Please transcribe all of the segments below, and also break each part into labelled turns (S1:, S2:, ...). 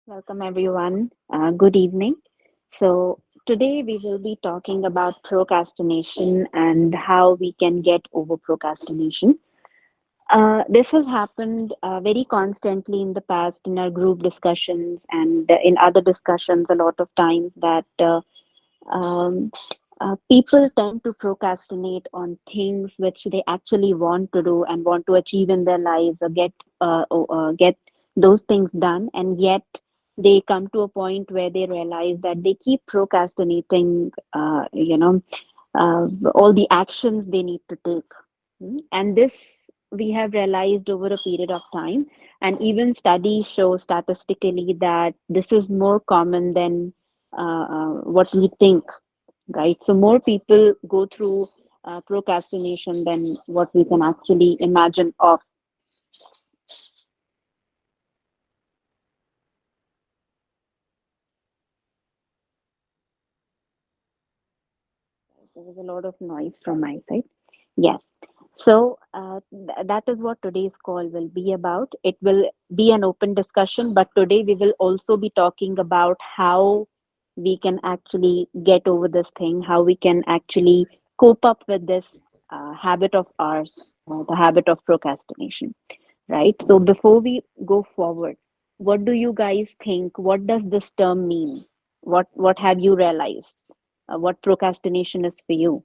S1: Welcome, everyone. Good evening. So, today we will be talking about procrastination and how we can get over procrastination. This has happened very constantly in the past in our group discussions and in other discussions a lot of times that um, people tend to procrastinate on things which they actually want to do and want to achieve in their lives or get those things done, and yet they come to a point where they realize that they keep procrastinating, all the actions they need to take. And this we have realized over a period of time, and even studies show statistically that this is more common than what we think, right? So more people go through procrastination than what we can actually imagine of. There was a lot of noise from my side. Yes. So that is what today's call will be about. It will be an open discussion, but today we will also be talking about how we can actually get over this thing, how we can actually cope up with this habit of ours, the habit of procrastination, right? So before we go forward, what do you guys think? What does this term mean? What have you realized? What procrastination is for you?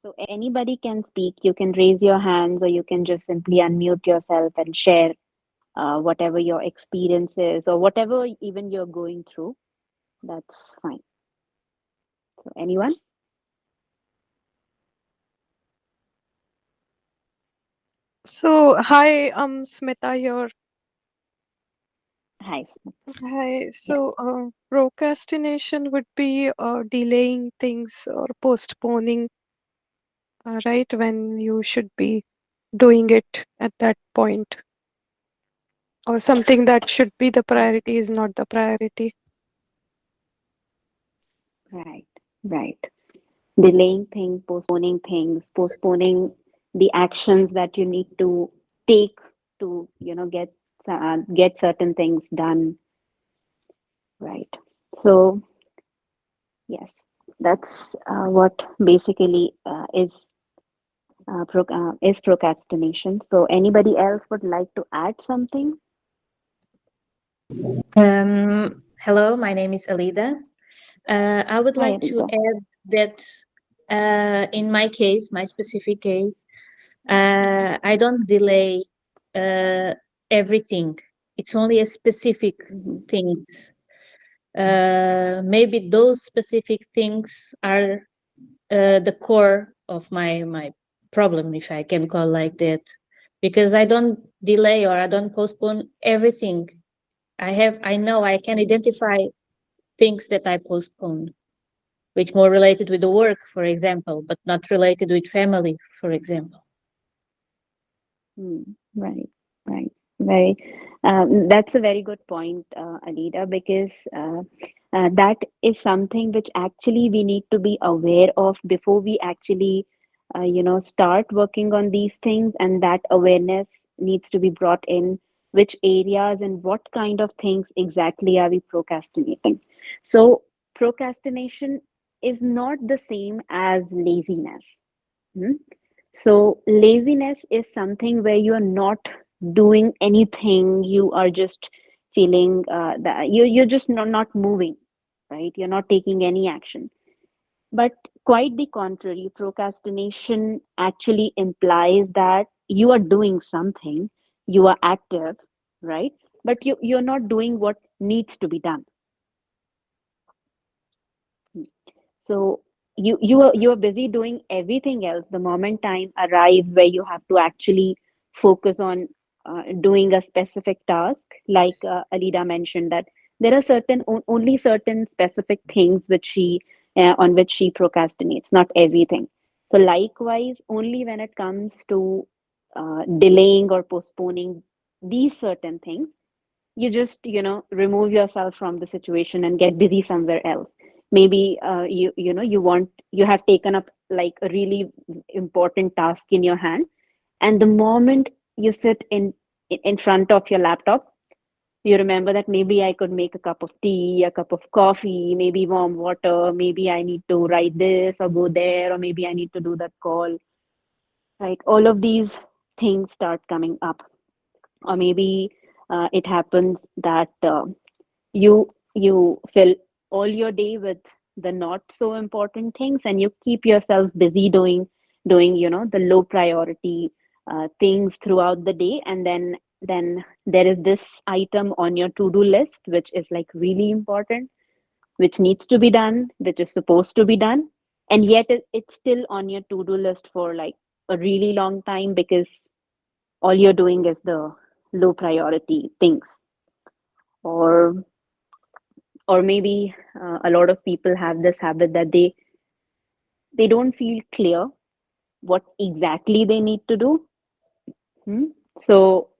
S1: So anybody can speak. You can raise your hands, or you can just simply unmute yourself and share whatever your experience is, or whatever even you're going through. That's fine. So anyone?
S2: So, hi, Smita here.
S1: Hi.
S2: Hi.
S1: Yeah.
S2: Procrastination would be delaying things or postponing, right, when you should be doing it at that point, or something that should be the priority is not the priority.
S1: Right. Right. Delaying things, postponing the actions that you need to take to, get certain things done. Right. So yes, that's what basically is procrastination. So anybody else would like to add something?
S3: Hello, my name is Alida. I would
S1: Hi,
S3: like to
S1: Anita.
S3: add that in my case, my specific case, I don't delay uh, everything. It's only a specific
S1: Hmm.
S3: things. Maybe those specific things are the core of my problem, if I can call like that, because I don't delay or I don't postpone everything. I know I can identify things that I postpone, which more related with the work, for example, but not related with family, for example.
S1: Right, right. Very. That's a very good point, Anita, because that is something which actually we need to be aware of before we actually, start working on these things, and that awareness needs to be brought in. Which areas and what kind of things exactly are we procrastinating? So, procrastination is not the same as laziness. Hmm? So, laziness is something where you are not doing anything. You are just feeling that you're just not moving, right? You're not taking any action. But quite the contrary, procrastination actually implies that you are doing something, you are active, right? But you're not doing what needs to be done. So you are busy doing everything else. The moment time arrives where you have to actually focus on doing a specific task, like Alida mentioned that there are only certain specific things which she on which she procrastinates, not everything. So likewise, only when it comes to delaying or postponing these certain things, you just remove yourself from the situation and get busy somewhere else. Maybe you have taken up like a really important task in your hand, and the moment you sit in front of your laptop, you remember that maybe I could make a cup of tea, a cup of coffee, maybe warm water, maybe I need to write this or go there, or maybe I need to do that call. Right? All of these things start coming up. Or maybe it happens that you fill all your day with the not so important things, and you keep yourself busy doing the low priority things throughout the day, and then there is this item on your to-do list which is like really important, which needs to be done, which is supposed to be done, and yet it's still on your to-do list for like a really long time, because all you're doing is the low priority things. Or or maybe a lot of people have this habit that they don't feel clear what exactly they need to do. Hmm? So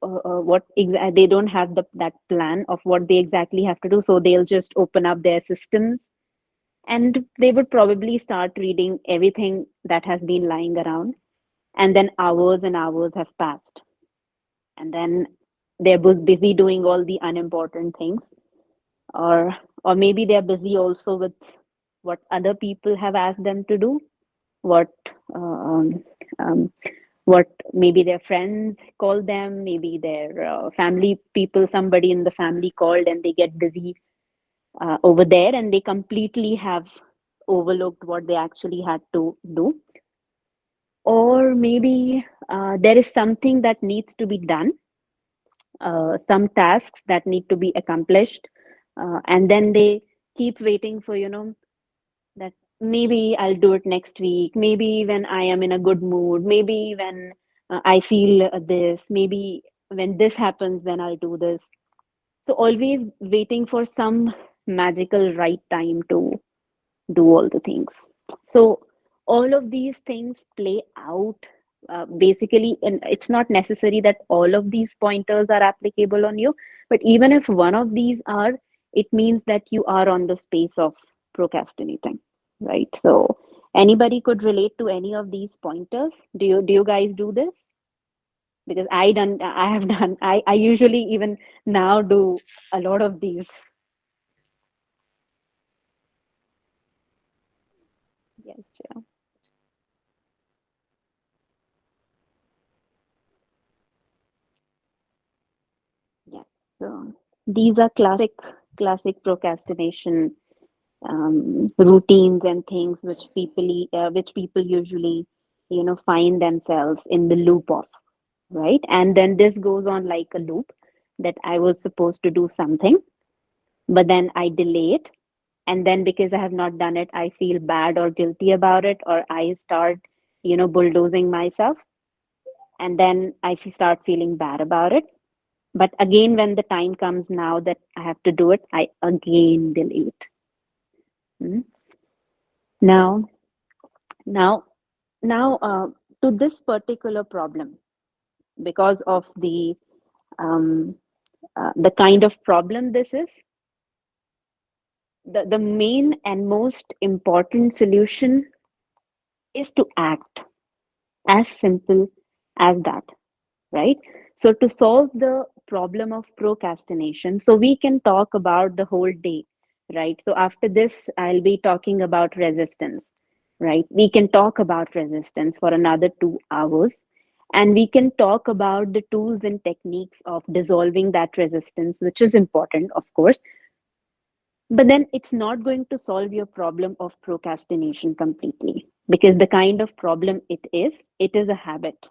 S1: they don't have that plan of what they exactly have to do, so they'll just open up their systems, and they would probably start reading everything that has been lying around, and then hours and hours have passed, and then they're busy doing all the unimportant things, or maybe they're busy also with what other people have asked them to do, what um, um, what maybe their friends call them, maybe their family people, somebody in the family called, and they get busy over there, and they completely have overlooked what they actually had to do. Or maybe there is something that needs to be done, some tasks that need to be accomplished, and then they keep waiting for that maybe I'll do it next week, maybe when I am in a good mood, maybe when I feel this, maybe when this happens, then I'll do this. So always waiting for some magical right time to do all the things. So all of these things play out basically, and it's not necessary that all of these pointers are applicable on you, but even if one of these are, it means that you are on the space of procrastinating, right? So anybody could relate to any of these pointers. Do you guys do this? Because I have done, I usually even now do a lot of these. Yes, yeah. Yes. So these are classic procrastination routines and things which people usually find themselves in the loop of, right? And then this goes on like a loop, that I was supposed to do something, but then I delay it, and then because I have not done it, I feel bad or guilty about it, or I start bulldozing myself, and then start feeling bad about it. But again, when the time comes now that I have to do it, I again delay it. Hmm? Now, now, now, to this particular problem, because of um, the kind of problem this is, the main and most important solution is to act. As simple as that, right? So to solve the problem of procrastination, so we can talk about the whole day, right? So after this, I'll be talking about resistance, right? We can talk about resistance for another 2 hours, and we can talk about the tools and techniques of dissolving that resistance, which is important, of course. But then it's not going to solve your problem of procrastination completely, because the kind of problem it is a habit,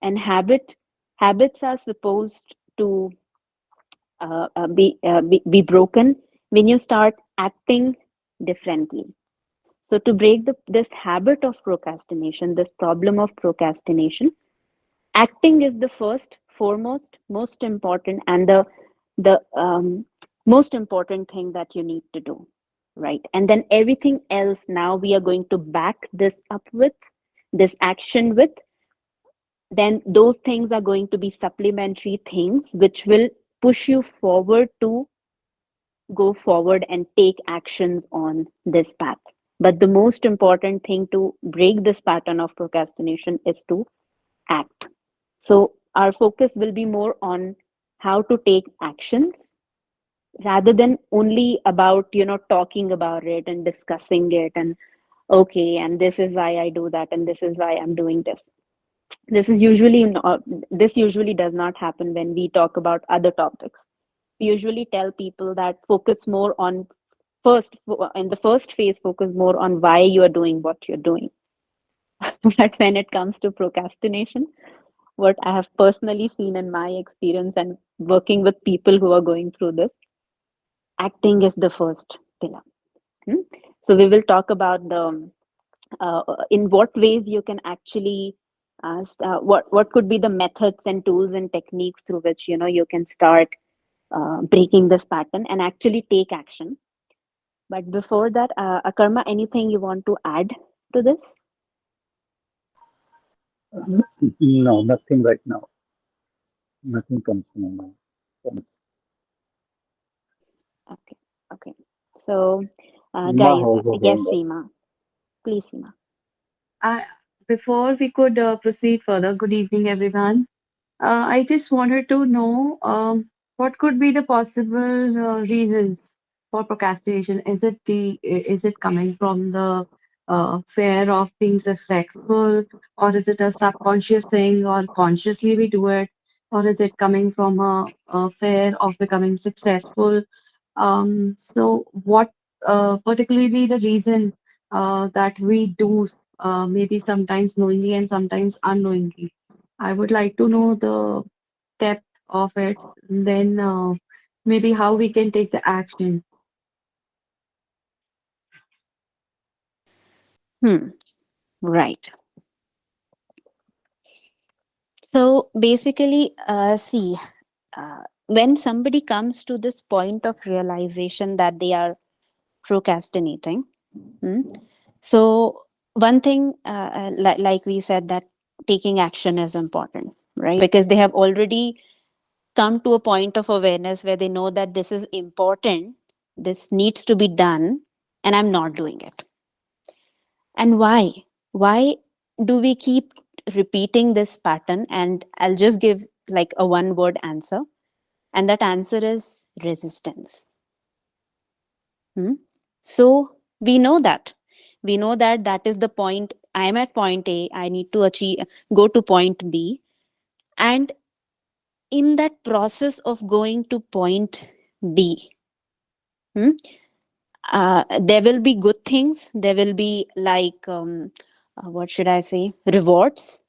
S1: and habits are supposed to be broken when you start acting differently. So to break this habit of procrastination, this problem of procrastination, acting is the first, foremost, most important, and the most important thing that you need to do, right? And then everything else, now we are going to back this up with this action with, then those things are going to be supplementary things which will push you forward to go forward and take actions on this path. But the most important thing to break this pattern of procrastination is to act. So our focus will be more on how to take actions rather than only about, talking about it and discussing it and okay, and this is why I do that and this is why I'm doing this. This is usually not, this usually does not happen when we talk about other topics. We usually tell people that focus more on first in the first phase, focus more on why you are doing what you're doing. But when it comes to procrastination, what I have personally seen in my experience and working with people who are going through this, acting is the first pillar. Hmm? So we will talk about the in what ways you can actually what could be the methods and tools and techniques through which you can start breaking this pattern and actually take action. But before that, Akarma, anything you want to add to this?
S4: No, nothing right now. Nothing comes to my mind. Thanks.
S1: Okay, okay. So,
S4: Seema
S1: guys,
S4: has her
S1: yes,
S4: hand up.
S1: Seema, please, Seema.
S5: I, Before we could proceed further, good evening, everyone. I just wanted to know what could be the possible reasons for procrastination. Is it coming from the fear of being successful, or is it a subconscious thing, or consciously we do it, or is it coming from a fear of becoming successful? So what particularly the reason that we do maybe sometimes knowingly and sometimes unknowingly? I would like to know the depth of it, and then maybe how we can take the action.
S1: Hmm. Right. So basically, see, when somebody comes to this point of realization that they are procrastinating, hmm, so one thing, like we said, that taking action is important, right? Because they have already come to a point of awareness where they know that this is important, this needs to be done, and I'm not doing it. And why do we keep repeating this pattern? And I'll just give like a one word answer, and that answer is resistance. Hmm? So we know that that is the point. I'm at point A, I need to achieve, go to point B, and in that process of going to point B, hmm, there will be good things, there will be like what should I say, rewards,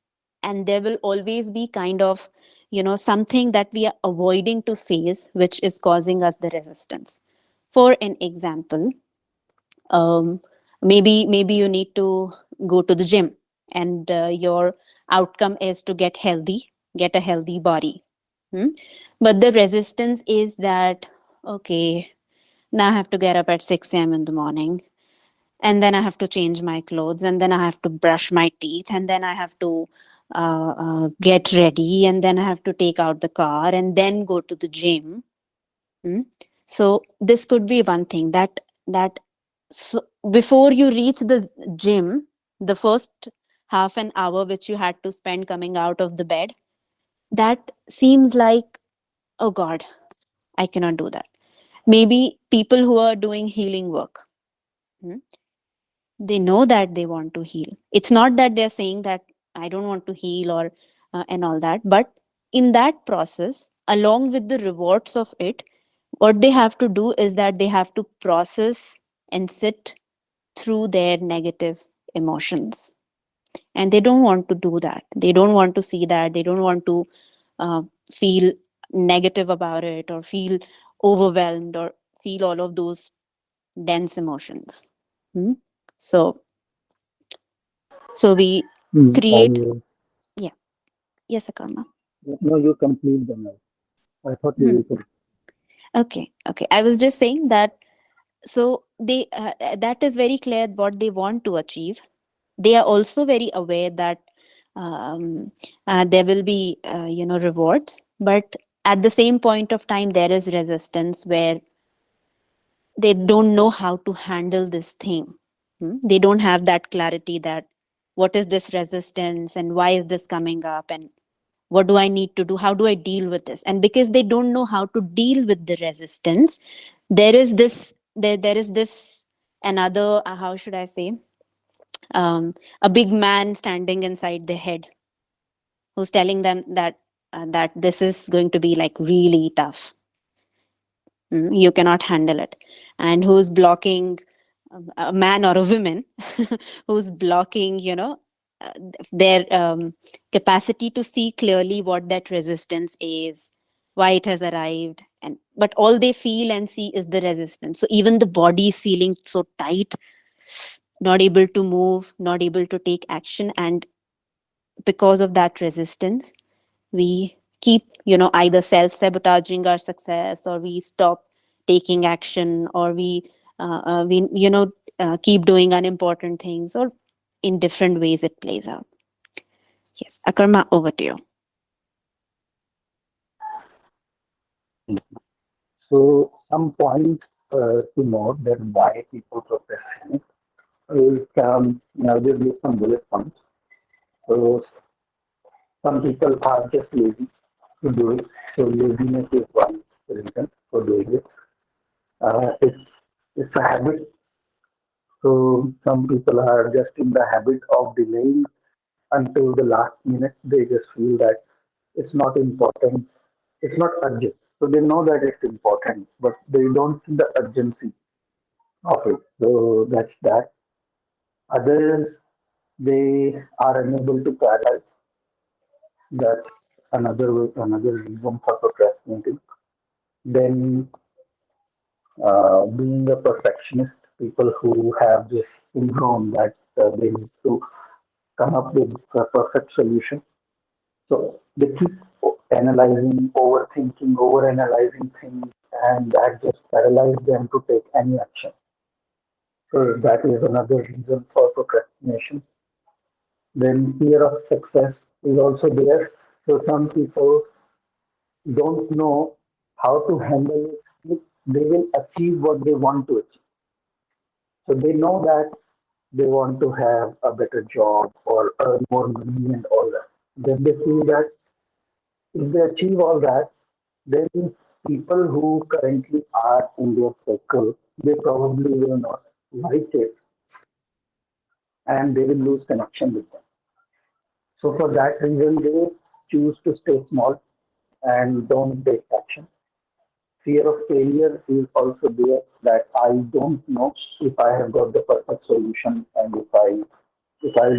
S1: and there will always be kind of something that we are avoiding to face, which is causing us the resistance. For an example, um, maybe you need to go to the gym, and your outcome is to get healthy, get a healthy body. Hmm? But the resistance is that, okay, now I have to get up at 6 a.m. in the morning, and then I have to change my clothes, and then I have to brush my teeth, and then I have to get ready, and then I have to take out the car and then go to the gym. Hmm? So this could be one thing that so before you reach the gym, the first half an hour which you had to spend coming out of the bed, that seems like, oh God, I cannot do that. Maybe people who are doing healing work, hmm, they know that they want to heal. It's not that they're saying that I don't want to heal or and all that, but in that process, along with the rewards of it, what they have to do is that they have to process and sit through their negative emotions, and they don't want to do that, they don't want to see that, they don't want to uh, feel negative about it or feel overwhelmed or feel all of those dense emotions. Hmm? so so we create,
S4: I,
S1: yeah, yes, Akarma.
S4: no, you complete the note. I thought you
S1: Hmm.
S4: will complete.
S1: Okay, okay, I was just saying that, so they that is very clear what they want to achieve. They are also very aware that there will be rewards, but at the same point of time there is resistance where they don't know how to handle this thing. They don't have that clarity that what is this resistance and why is this coming up and what do I need to do, how do I deal with this. And because they don't know how to deal with the resistance, there is this another, how should I say, a big man standing inside their head who's telling them that this is going to be like really tough. You cannot handle it. And who's blocking, a man or a woman who's blocking, uh, their capacity to see clearly what that resistance is, why it has arrived. And but all they feel and see is the resistance. So even the body is feeling so tight, not able to move, not able to take action. And because of that resistance, we keep, either self-sabotaging our success, or we stop taking action, or we keep doing unimportant things, or in different ways it plays out. Yes, Akarma, over to you.
S4: So some points to note that why people procrastinate is now there is some bullet points. So some people are just lazy to do it. So laziness is one reason for doing it. It's a habit. So some people are just in the habit of delaying until the last minute. They just feel that it's not important, it's not urgent. So they know that it's important, but they don't see the urgency of it. So that's that. Others, they are unable to prioritize. That's another reason for procrastinating. Then, being a perfectionist, people who have this syndrome that they need to come up with a perfect solution. So they keep analyzing, overthinking, overanalyzing things, and that just paralyzes them to take any action. So that is another reason for procrastination. Then fear of success is also there. So some people don't know how to handle it. They will achieve what they want to achieve. So they know that they want to have a better job or earn more money and all that. Then they feel that if they achieve all that, then people who currently are in their circle, they probably will not like it and they will lose connection with them. So for that reason, they choose to stay small and don't take action. Fear of failure is also there, that I don't know if I have got the perfect solution, and if I'll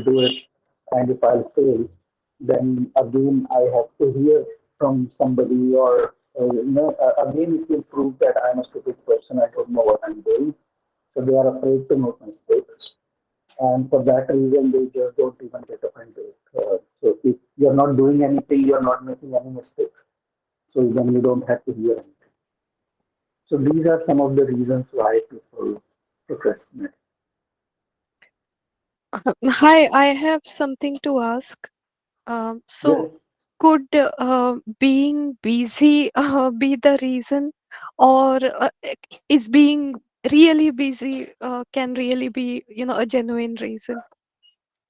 S4: do it and if I'll fail, then again I have to hear from somebody, or again it will prove that I'm a stupid person. I don't know what I'm doing. So they are afraid to make mistakes, and for that reason they just don't even get up and do it. So if you're not doing anything, you're not making any mistakes. So then you don't have to hear anything. So these are some of the reasons why people procrastinate.
S2: Hi, I have something to ask.
S4: Yes.
S2: So, could being busy be the reason, or is being really busy can really be, a genuine reason?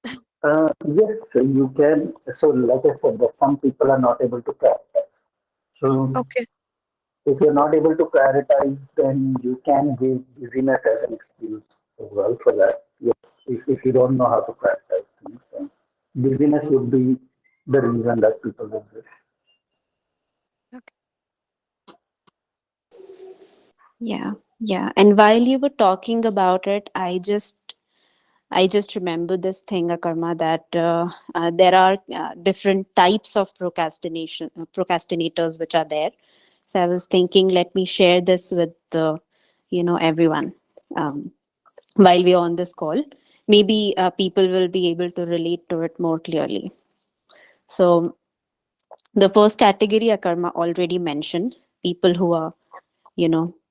S4: Yes, you can. So, like I said, that some people are not able to prioritize. So,
S2: Okay.
S4: if you're not able to prioritize, then you can give busyness as an excuse as well for that. Yes, if you don't know how to prioritize things, then busyness would be the reason that people do this.
S2: Okay.
S1: Yeah. And while you were talking about it, I just remember this thing, Akarma, that there are different types of procrastinators which are there. So I was thinking, let me share this with everyone um, while we're on this call. Maybe people will be able to relate to it more clearly. So the first category, Akarma already mentioned, people who are,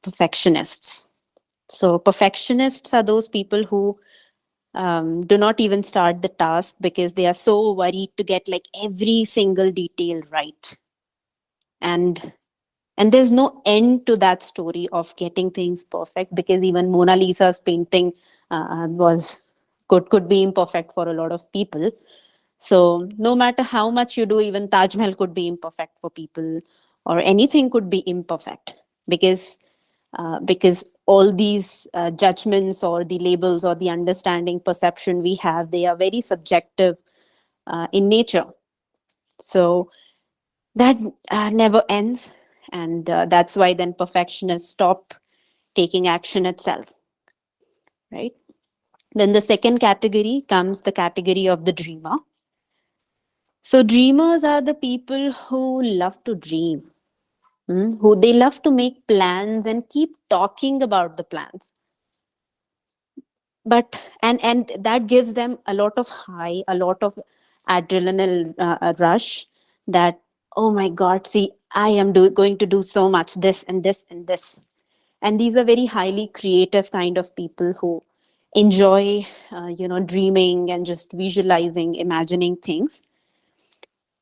S1: perfectionists. So perfectionists are those people who do not even start the task because they are so worried to get like every single detail right. And there's no end to that story of getting things perfect, because even Mona Lisa's painting was could be imperfect for a lot of people. So no matter how much you do, even Taj Mahal could be imperfect for people, or anything could be imperfect, because all these judgments or the labels or the understanding perception we have, they are very subjective in nature. So that never ends, and that's why then perfectionists stop taking action itself, right? Then the second category comes the category of the dreamer. So dreamers are the people who love to dream, who they love to make plans and keep talking about the plans. But and that gives them a lot of high, a lot of adrenaline rush, that, oh my god, see, I am going to do so much, this and this and this. And these are very highly creative kind of people who enjoy dreaming and just visualizing, imagining things.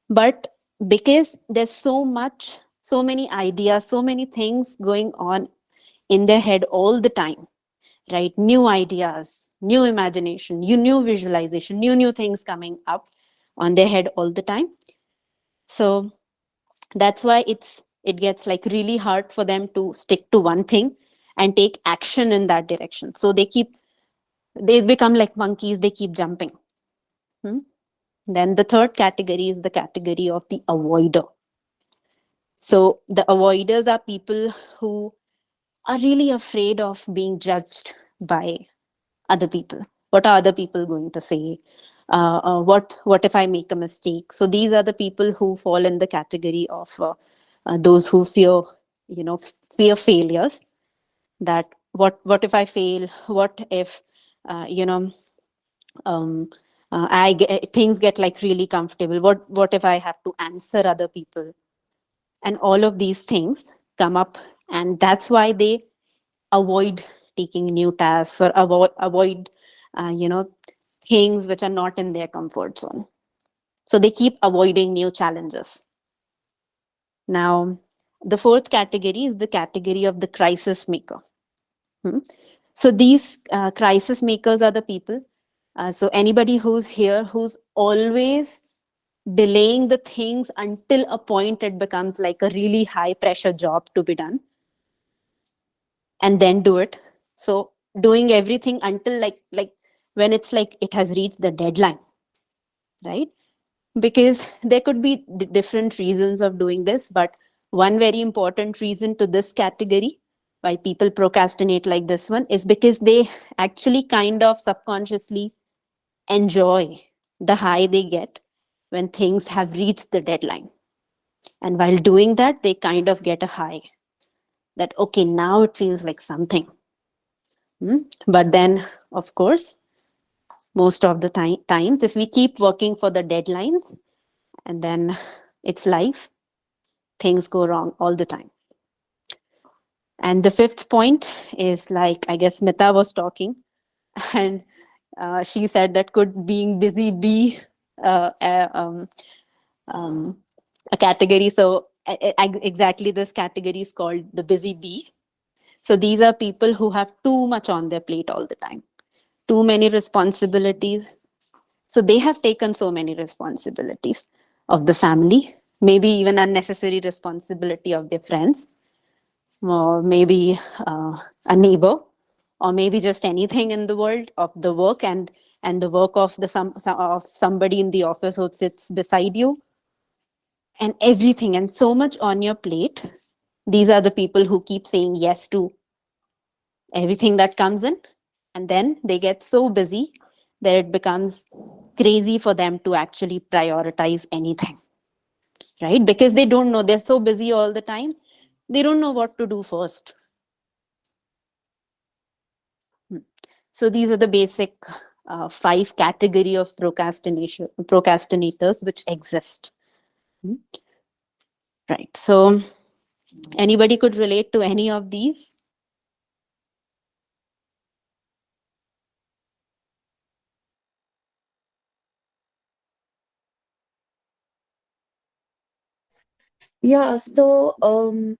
S1: But because there's so many ideas, so many things going on in their head all the time, right? New ideas, new imagination, new visualization, new things coming up on their head all the time. So that's why it gets like really hard for them to stick to one thing and take action in that direction. So they become like monkeys, they keep jumping. Hmm? Then the third category is the category of the avoider. So the avoiders are people who are really afraid of being judged by other people. What are other people going to say? What if I make a mistake? So these are the people who fall in the category of those who fear, fear failures. That what if I fail? What if uh, you know um, things get like really comfortable? What if I have to answer other people? And all of these things come up, and that's why they avoid taking new tasks, or avoid uh, you know things which are not in their comfort zone. So they keep avoiding new challenges. Now, the fourth category is the category of the crisis maker. Hmm? So these crisis makers are the people. So anybody who's here who's always delaying the things until a point it becomes like a really high pressure job to be done, and then do it. So doing everything until like when it's like it has reached the deadline, right? Because there could be different reasons of doing this, but one very important reason to this category, why people procrastinate like this one, is because they actually kind of subconsciously enjoy the high they get when things have reached the deadline. And while doing that, they kind of get a high that, okay, now it feels like something. But then, of course, most of the times, if we keep working for the deadlines, and then it's life, things go wrong all the time. And the fifth point is, like, I guess Mita was talking, and she said that could being busy be uh, a, um, um, a category. So exactly, this category is called the busy bee. So these are people who have too much on their plate all the time, too many responsibilities. So they have taken so many responsibilities of the family, maybe even unnecessary responsibility of their friends, or maybe a neighbor, or maybe just anything in the world, of the work, and the work of of somebody in the office who sits beside you, and everything, and so much on your plate. These are the people who keep saying yes to everything that comes in, and then they get so busy that it becomes crazy for them to actually prioritize anything, right? Because they don't know, they're so busy all the time, they don't know what to do first. So these are the basic five category of procrastinators which exist. Right. So anybody could relate to any of these?
S5: Yeah, so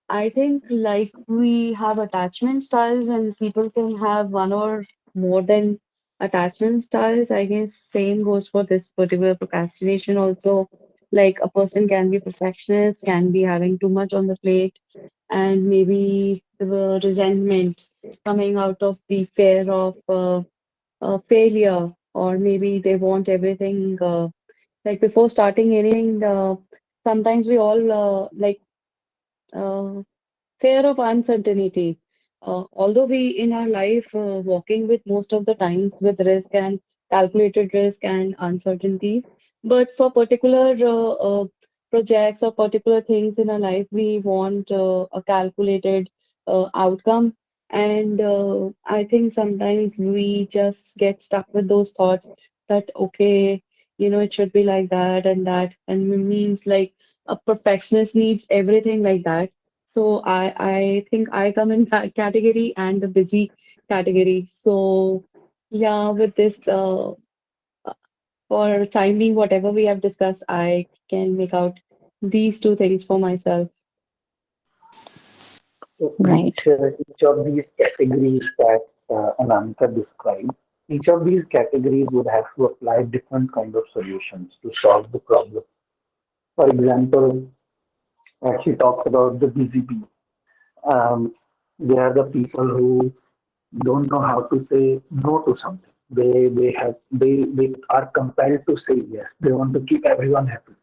S5: I think like we have attachment styles and people can have one or more than attachment styles. I guess same goes for this particular procrastination also. Like a person can be perfectionist, can be having too much on the plate, and maybe the resentment coming out of the fear of failure, or maybe they want everything like before starting anything. Sometimes we all uh, fear of uncertainty. Although we in our life walking with most of the times with risk and calculated risk and uncertainties, but for particular projects or particular things in our life, we want a calculated outcome. And I think sometimes we just get stuck with those thoughts that, okay, it should be like that and that, and it means like a perfectionist needs everything like that. So I think I come in that category and the busy category. So yeah, with this for time being, whatever we have discussed, I can make out these two things for myself.
S4: So
S1: Right.
S4: each of these categories that Ananta described, each of these categories would have to apply different kind of solutions to solve the problem. For example, as she talked about the busy bee, they are the people who don't know how to say no to something. They are compelled to say yes. They want to keep everyone happy.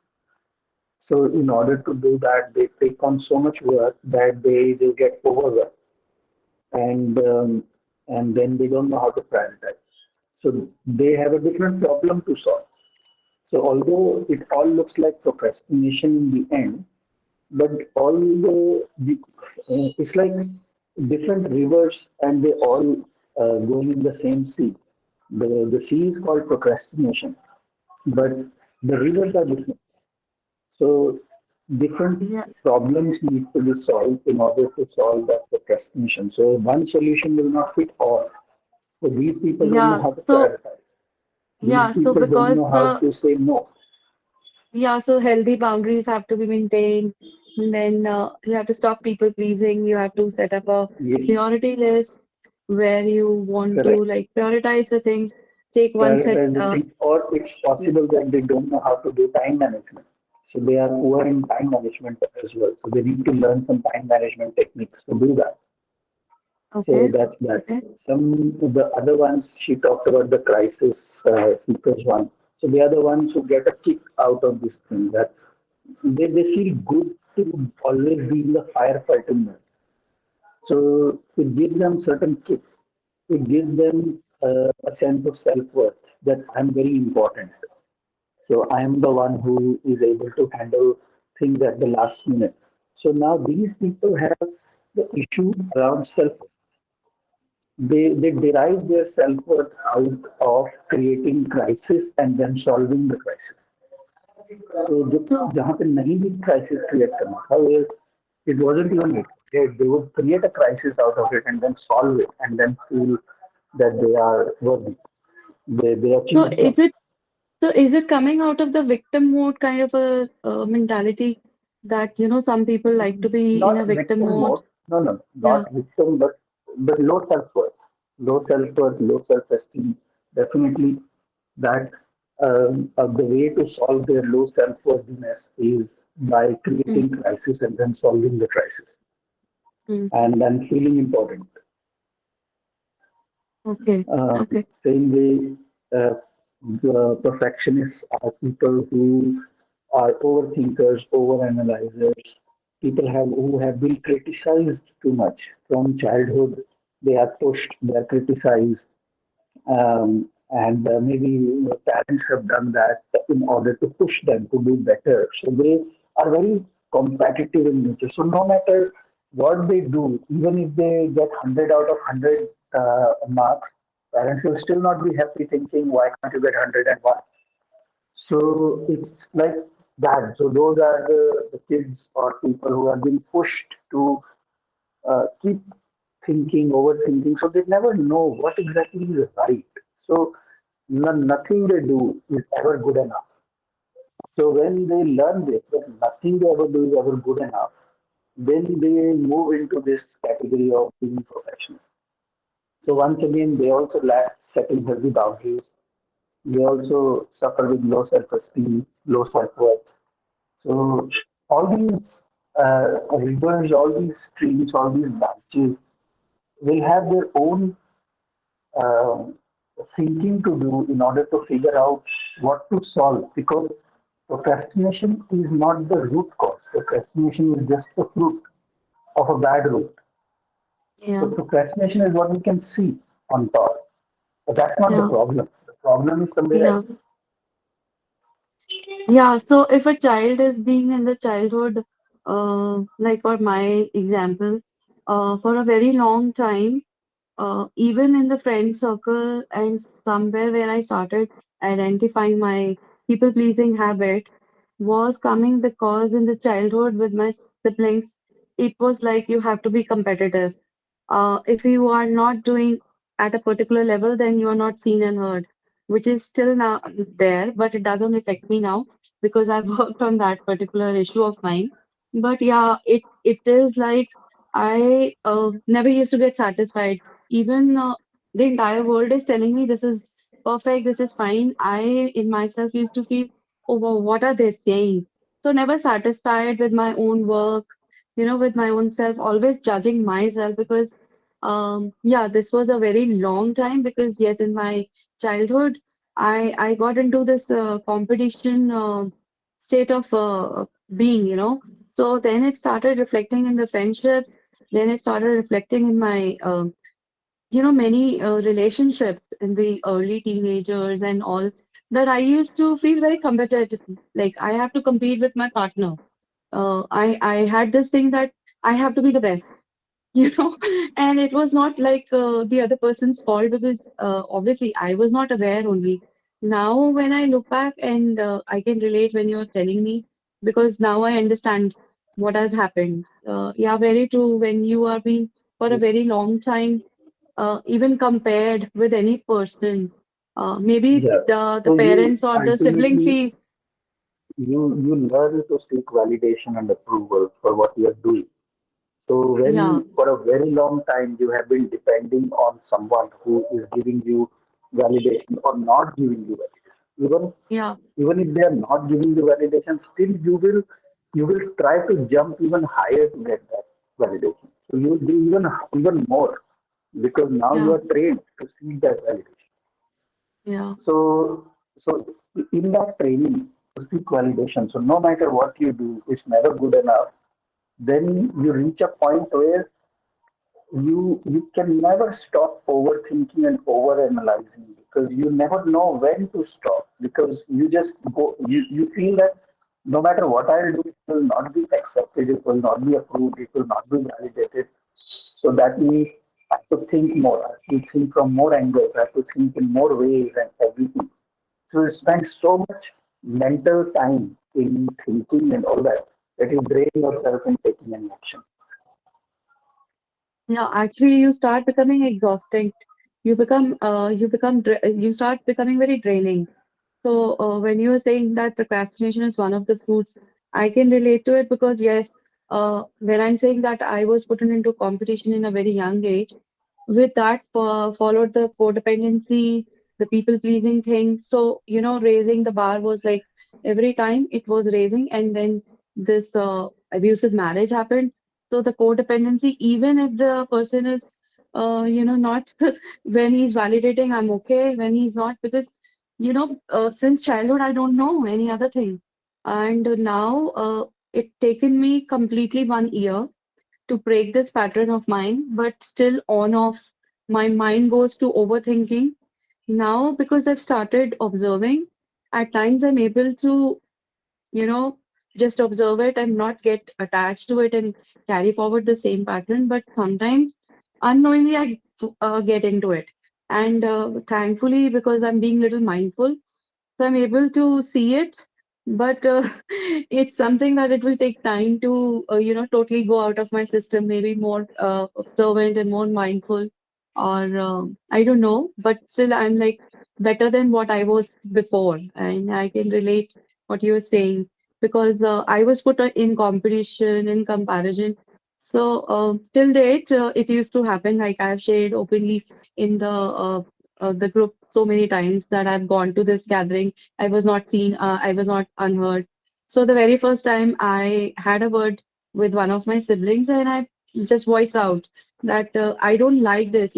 S4: So in order to do that, they take on so much work that they get overwhelmed, and then they don't know how to prioritize. So they have a different problem to solve. So although it all looks like procrastination in the end, but it's like different rivers, and they all going in the same sea. The sea is called procrastination, but the rivers are different. So different
S5: Yeah,
S4: problems need to be solved in order to solve that procrastination. So one solution will not fit all. So these people don't know
S5: yeah.
S4: how to
S5: So
S4: prioritize. These
S5: yeah, so
S4: people don't
S5: because
S4: know how to say no.
S5: yeah, so healthy boundaries have to be maintained. And then you have to stop people pleasing. You have to set up a
S4: Yes,
S5: priority list where you want to
S4: correct.
S5: like prioritize the things, take one set.
S4: Prioritize the things, or it's
S5: Yeah.
S4: possible that they don't know how to do time management. So they are poor in time management as well. So they need to learn some time management techniques to do that. So
S5: Okay.
S4: that's that.
S5: Okay.
S4: Some of the other ones, she talked about the crisis seekers one. So they are the ones who get a kick out of this thing, that they feel good to always be in the firefighting mode. So it gives them certain kick. It gives them a sense of self-worth that I'm very important. So I am the one who is able to handle things at the last minute. So now these people have the issue around self. They derive their self-worth out of creating crisis and then solving the crisis. So
S5: So
S4: जहाँ पे नहीं भी crisis create करना था, it wasn't even it. They would create a crisis out of it and then solve it and then feel that they are worthy. They
S5: so
S4: achieved
S5: is
S4: something.
S5: it so is it coming out of the victim mode kind of a mentality that some people like to be in
S4: Not
S5: a victim
S4: victim
S5: mode?
S4: mode. No, no,
S5: Yeah.
S4: not victim, but low self-worth. Low self-worth, low self-esteem. Definitely that the way to solve their low self-worthiness is by
S5: Mm,
S4: creating crisis and then solving the crisis
S5: mm.
S4: and then feeling important.
S5: Okay. Okay.
S4: Same way, the perfectionists are people who are overthinkers, overanalyzers. People who have been criticized too much from childhood. They are pushed, they are criticized, and maybe parents have done that in order to push them to do better. So they are very competitive in nature. So no matter what they do, even if they get 100 out of 100 marks, parents will still not be happy, thinking, why can't you get 101? So it's like that. So those are the kids or people who are being pushed to keep thinking, overthinking. So they never know what exactly is right. So nothing they do is ever good enough. So when they learn this, that nothing they ever do is ever good enough, then they move into this category of being perfectionists. So once again, they also lack setting healthy boundaries. They also suffer with low self-esteem, low self-worth. So all these rivers, all these streams, all these branches will have their own um thinking to do in order to figure out what to solve. Because procrastination is not the root cause. Procrastination is just the fruit of a bad root. So
S5: Yeah,
S4: procrastination is what we can see on top, but that's not the
S5: yeah,
S4: problem. The problem is somewhere
S5: yeah.
S4: else.
S5: Yeah, so if a child is being in the childhood, like for my example, for a very long time, even in the friend circle and somewhere where I started identifying my people-pleasing habit was coming because in the childhood with my siblings, it was like you have to be competitive. If you are not doing at a particular level, then you are not seen and heard, which is still now there, but it doesn't affect me now because I've worked on that particular issue of mine. But yeah, it is like I never used to get satisfied. Even the entire world is telling me this is perfect, this is fine. I in myself used to feel, oh, wow, what are they saying? So never satisfied with my own work, with my own self, always judging myself because, yeah, this was a very long time because, yes, in my childhood, I got into this competition state of being. So then it started reflecting in the friendships, then it started reflecting in my, many relationships in the early teenagers and all that I used to feel very competitive. Like I have to compete with my partner. I had this thing that I have to be the best, you know, and it was not like the other person's fault because obviously I was not aware only. Now when I look back and I can relate when you're telling me because now I understand what has happened. Yeah, very true. When you are being for a very long time, even compared with any person, maybe
S4: Yeah.
S5: the
S4: So you
S5: parents or the sibling
S4: ultimately
S5: feel,
S4: you learn to seek validation and approval for what you are doing. So
S5: yeah,
S4: when for a very long time you have been depending on someone who is giving you validation or not giving you validation,
S5: yeah,
S4: even if they are not giving you validation, still you will try to jump even higher to get that validation. So you will do even more because now you
S5: yeah,
S4: are trained to seek that validation.
S5: yeah,
S4: So in that training to seek validation, so no matter what you do, it's never good enough. Then you reach a point where you can never stop overthinking and overanalyzing because you never know when to stop because you just you feel that no matter what I'll do, it will not be accepted, it will not be approved, it will not be validated. So that means I have to think more, I have to think from more angles, I have to think in more ways and everything. So you spend so much mental time in thinking and all that you drain yourself in taking any action.
S5: yeah. Actually, you start becoming exhausting. You start becoming very draining. So when you were saying that procrastination is one of the fruits, I can relate to it because yes, when I'm saying that I was put into competition in a very young age, with that followed the codependency, the people pleasing thing. So raising the bar was like every time it was raising, and then this abusive marriage happened. So the codependency, even if the person is, not when he's validating, I'm okay. When he's not, because since childhood, I don't know any other thing. And now it taken me completely 1 year to break this pattern of mine, but still on off. My mind goes to overthinking. Now, because I've started observing, at times I'm able to, you know, just observe it and not get attached to it and carry forward the same pattern. But sometimes unknowingly I get into it. And thankfully, because I'm being little mindful, so I'm able to see it, but it's something that it will take time to, totally go out of my system, maybe more observant and more mindful, or I don't know, but still I'm like better than what I was before, and I can relate what you were saying because I was put in competition, in comparison. So till date, it used to happen. Like I've shared openly in the group so many times that I've gone to this gathering. I was not seen. I was not unheard. So the very first time I had a word with one of my siblings, and I just voiced out that I don't like this.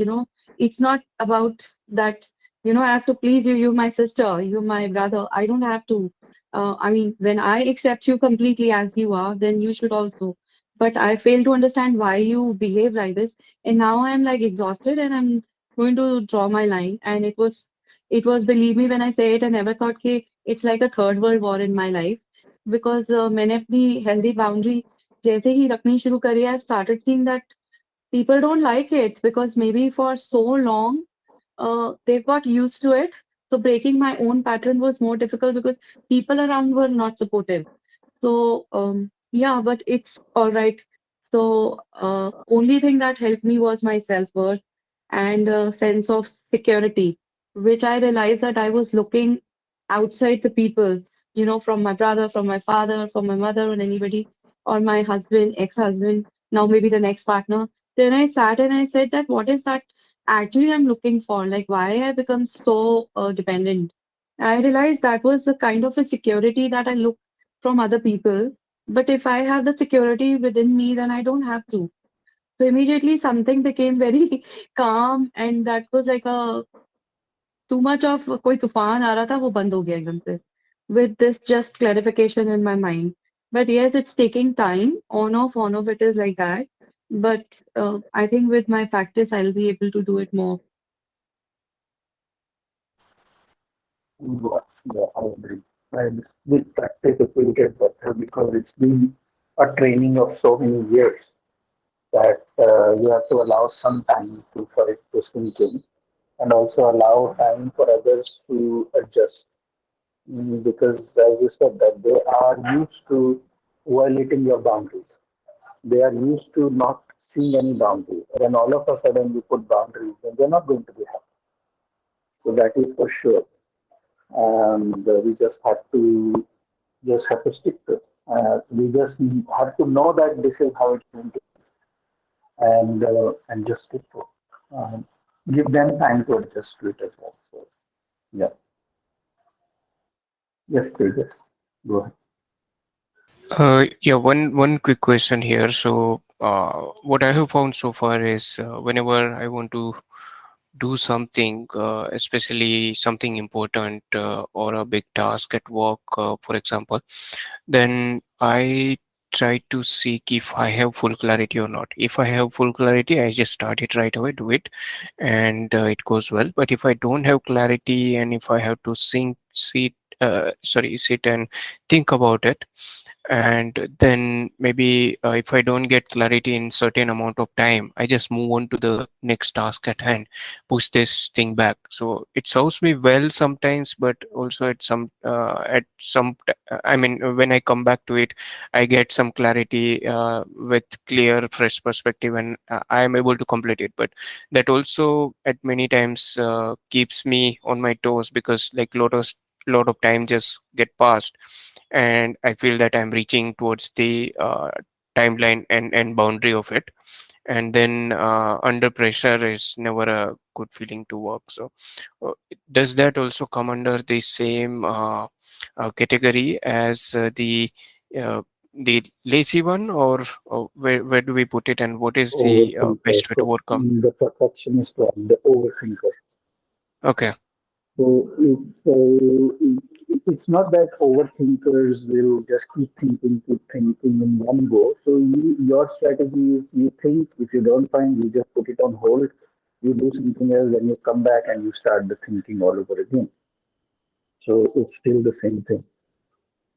S5: It's not about that. I have to please you. You're my sister. You're my brother. I don't have to. I mean, when I accept you completely as you are, then you should also, but I fail to understand why you behave like this. And now I'm like exhausted and I'm going to draw my line. And it was, believe me when I say it, I never thought कि it's like a third world war in my life. Because मैंने अपनी healthy boundary जैसे ही रखनी शुरू करी, I've started seeing that people don't like it because maybe for so long they've got used to it. So breaking my own pattern was more difficult because people around were not supportive. So yeah, but it's all right. So only thing that helped me was my self-worth and a sense of security, which I realized that I was looking outside the people, from my brother, from my father, from my mother, or anybody, or my husband, ex-husband, now maybe the next partner. Then I sat and I said that what is that actually I'm looking for? Like why I become so dependent? I realized that was the kind of a security that I look from other people. But if I have the security within me, then I don't have to. So immediately something became very calm, and that was like a too much of कोई तूफान आ रहा था वो बंद हो गया एकदम से. With this just clarification in my mind. But yes, it's taking time. On off, it is like that. But I think with my practice, I'll be able to do it more.
S4: Yeah, yeah, I agree. And with practice, it will get better because it's been a training of so many years that you have to allow some time for it to sink in, and also allow time for others to adjust. Because, as you said, that they are used to violating your boundaries. They are used to not seeing any boundaries. When all of a sudden you put boundaries, then they're not going to be happy. So that is for sure. And we just have to stick to it. We just have to know that this is how it's going to, and just stick to it. Give them time to adjust to it as well. So yeah, yes, please, go ahead.
S6: Yeah, one quick question here. So, what I have found so far is whenever I want to do something, especially something important or a big task at work, for example, then I try to seek if I have full clarity or not. If I have full clarity, I just start it right away, do it, and it goes well. But if I don't have clarity and if I have to sit and think about it, and then maybe if I don't get clarity in certain amount of time, I just move on to the next task at hand, push this thing back. So it serves me well sometimes, but also I mean, when I come back to it, I get some clarity with clear fresh perspective, and I am able to complete it. But that also at many times keeps me on my toes, because like lot of time just get passed, and I feel that I'm reaching towards the timeline and boundary of it, and then under pressure is never a good feeling to work. So uh, does that also come under the same category as uh, the lazy one, or where do we put it, and what is the
S4: Overthinker.
S6: best way to
S4: So
S6: overcome?
S4: the perfectionist one, the overthinker.
S6: Okay.
S4: So it's not that overthinkers will just keep thinking in one go. So your strategy is you think, if you don't find, you just put it on hold, you do something else, then you come back and you start the thinking all over again. So it's still the same thing.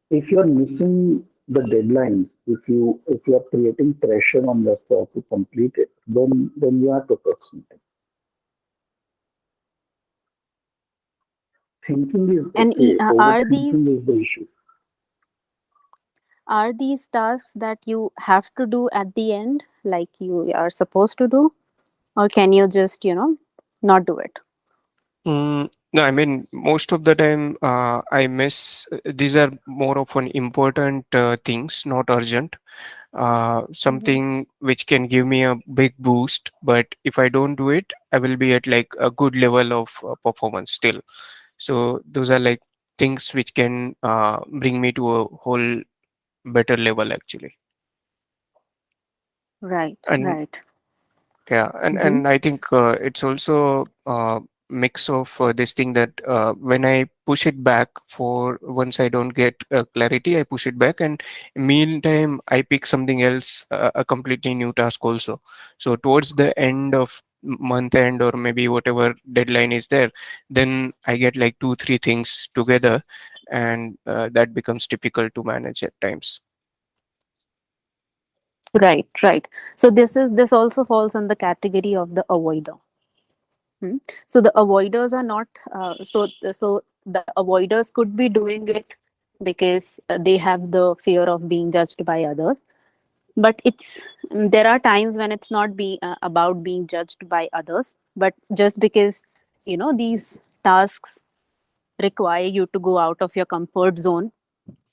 S4: If you're missing the deadlines, if you are creating pressure on yourself to complete it, then you are procrastinating. Thinking is
S1: And
S4: okay.
S1: are
S4: Overthinking
S1: these
S4: is the issue.
S1: tasks that you have to do at the end, like you are supposed to do, or can you just not do it?
S6: No, I mean, most of the time I miss. These are more of an important things, not urgent.
S2: Mhm.
S6: something which can give me a big boost, but if I don't do it, I will be at like a good level of performance still. So those are like things which can bring me to a whole better level actually.
S1: Right,
S6: And
S1: right.
S6: yeah,
S1: Mm-hmm.
S6: and I think it's also mix of this thing that when I push it back for once I don't get clarity, I push it back, and meantime I pick something else, a completely new task also. So towards the end of month end or maybe whatever deadline is there, then I get like two three things together, and that becomes difficult to manage at times.
S1: Right, right. So this also falls in the category of the avoider. Hmm. So the avoiders are not so the avoiders could be doing it because they have the fear of being judged by others. But there are times when it's not about being judged by others, but just because these tasks require you to go out of your comfort zone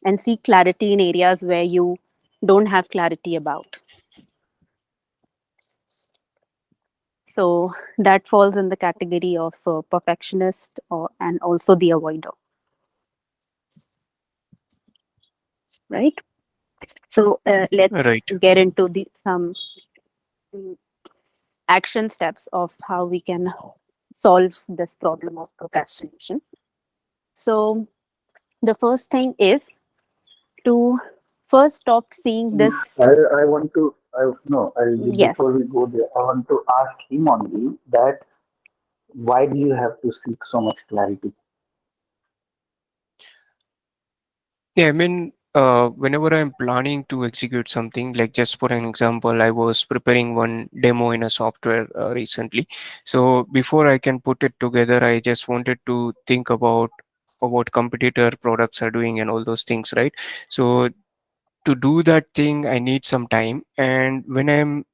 S1: and seek clarity in areas where you don't have clarity about. So that falls in the category of perfectionist and also the avoider, right? So let's
S6: Right.
S1: get into the some mm, action steps of how we can solve this problem of procrastination. So the first thing is to first stop seeing this.
S4: I want to, no,
S1: Yes.
S4: before we go there, I want to ask him only that why do you have to seek so much clarity?
S6: Yeah, I mean, whenever I'm planning to execute something, like just for an example, I was preparing one demo in a software recently. So before I can put it together, I just wanted to think about what competitor products are doing and all those things, right? So to do that thing I need some time, and when I'm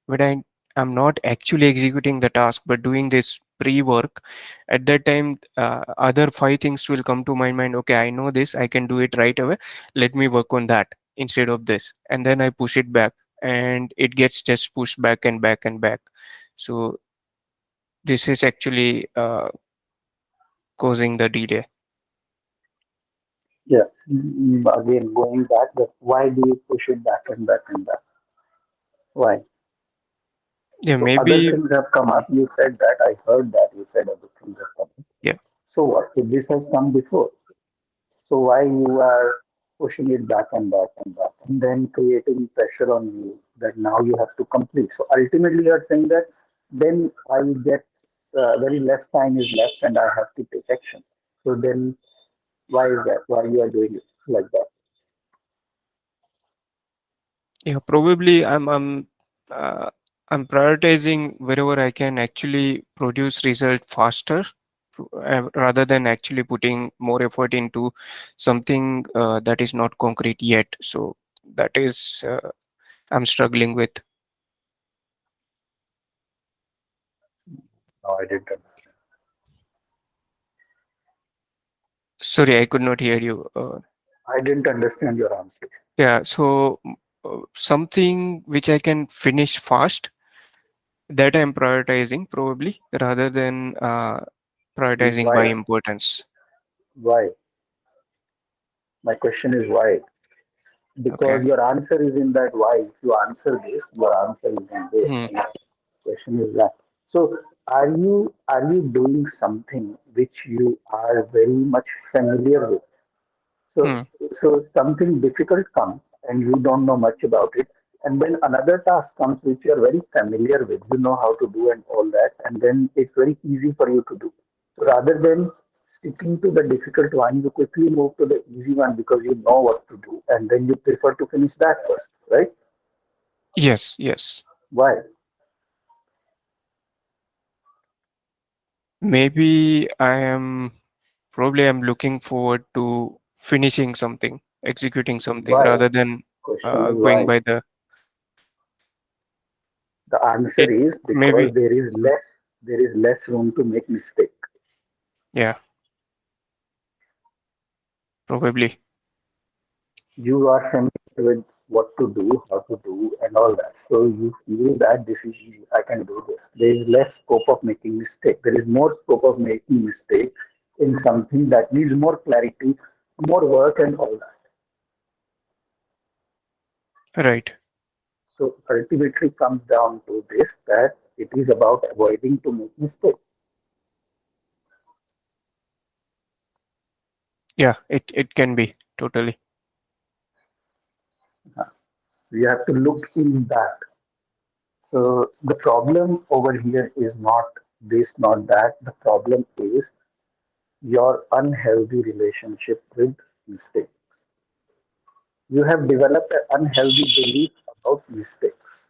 S6: not actually executing the task but doing this pre-work, at that time other five things will come to my mind. Okay, I know this, I can do it right away, let me work on that instead of this, and then I push it back, and it gets just pushed back and back and back. So this is actually causing the delay.
S4: Yeah. Again, going back, that why do you push it back and back and back? Why?
S6: Yeah,
S4: So other
S6: maybe.
S4: things have come up. You said that. I heard that you said other things have come up.
S6: Yeah.
S4: So what? If this has come before, so why you are pushing it back and back and back, and then creating pressure on you that now you have to complete. So ultimately, you are saying that then I get very less time is left, and I have to take action. So then, why is that? Why you are doing it like that?
S6: Yeah, probably uh, I'm prioritizing wherever I can actually produce result faster, rather than actually putting more effort into something that is not concrete yet. So that is I'm struggling with.
S4: No, I didn't.
S6: Sorry, I could not hear you.
S4: I didn't understand your answer.
S6: Yeah, so something which I can finish fast, that I'm prioritizing probably rather than prioritizing by
S4: Why?
S6: importance.
S4: Why? My question is why? Because
S6: Okay.
S4: your answer is in that why. If you answer this, your answer is in this.
S6: Hmm.
S4: And question is that. So are you doing something which you are very much familiar with? So
S6: Hmm.
S4: so something difficult comes and you don't know much about it, and then another task comes which you are very familiar with. You know how to do and all that, and then it's very easy for you to do. So rather than sticking to the difficult one, you quickly move to the easy one because you know what to do, and then you prefer to finish that first, right?
S6: Yes, yes.
S4: Why?
S6: Maybe I'm looking forward to finishing something, executing something
S4: Why?
S6: rather than
S4: Question is
S6: going
S4: why.
S6: by the
S4: The answer
S6: it.
S4: is because
S6: Maybe.
S4: there is less room to make mistake.
S6: Yeah, probably.
S4: You are familiar with what to do, how to do, and all that. So you feel that this is easy, I can do this. There is less scope of making mistake. There is more scope of making mistake in something that needs more clarity, more work, and all that.
S6: Right.
S4: So ultimately comes down to this, that it is about avoiding to make mistake.
S6: Yeah, it can be totally.
S4: We have to look in that. So the problem over here is not this, not that. The problem is your unhealthy relationship with mistakes. You have developed an unhealthy belief about mistakes.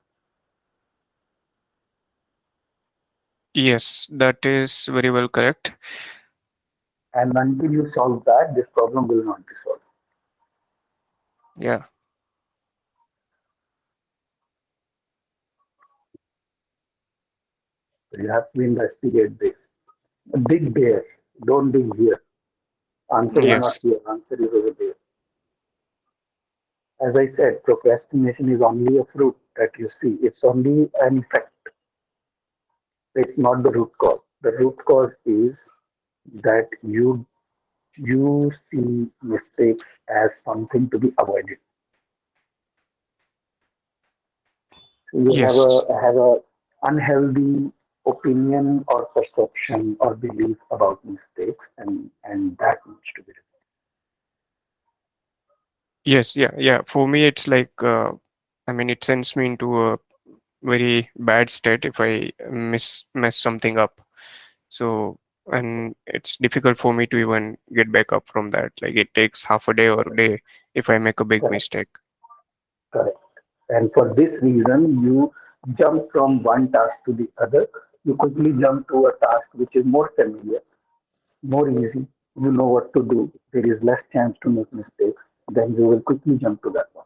S6: Yes, that is very well correct.
S4: And until you solve that, this problem will not be solved.
S6: Yeah.
S4: So you have to investigate this. Dig there, don't dig here. Answer is not
S6: Yes.
S4: here, answer is over there. As I said, procrastination is only a fruit that you see. It's only an effect. It's not the root cause. The root cause is that you see mistakes as something to be avoided. So you
S6: Yes.
S4: have a unhealthy opinion or perception or belief about mistakes, and that needs to be
S6: Yes. Yeah. Yeah. For me, it's like, I mean, it sends me into a very bad state if I mess something up. So, and it's difficult for me to even get back up from that. Like it takes half a day or a day if I make a big
S4: correct.
S6: mistake.
S4: Correct. And for this reason, you jump from one task to the other. You quickly jump to a task which is more familiar, more easy. You know what to do. There is less chance to make mistakes. Then you will quickly jump to that one.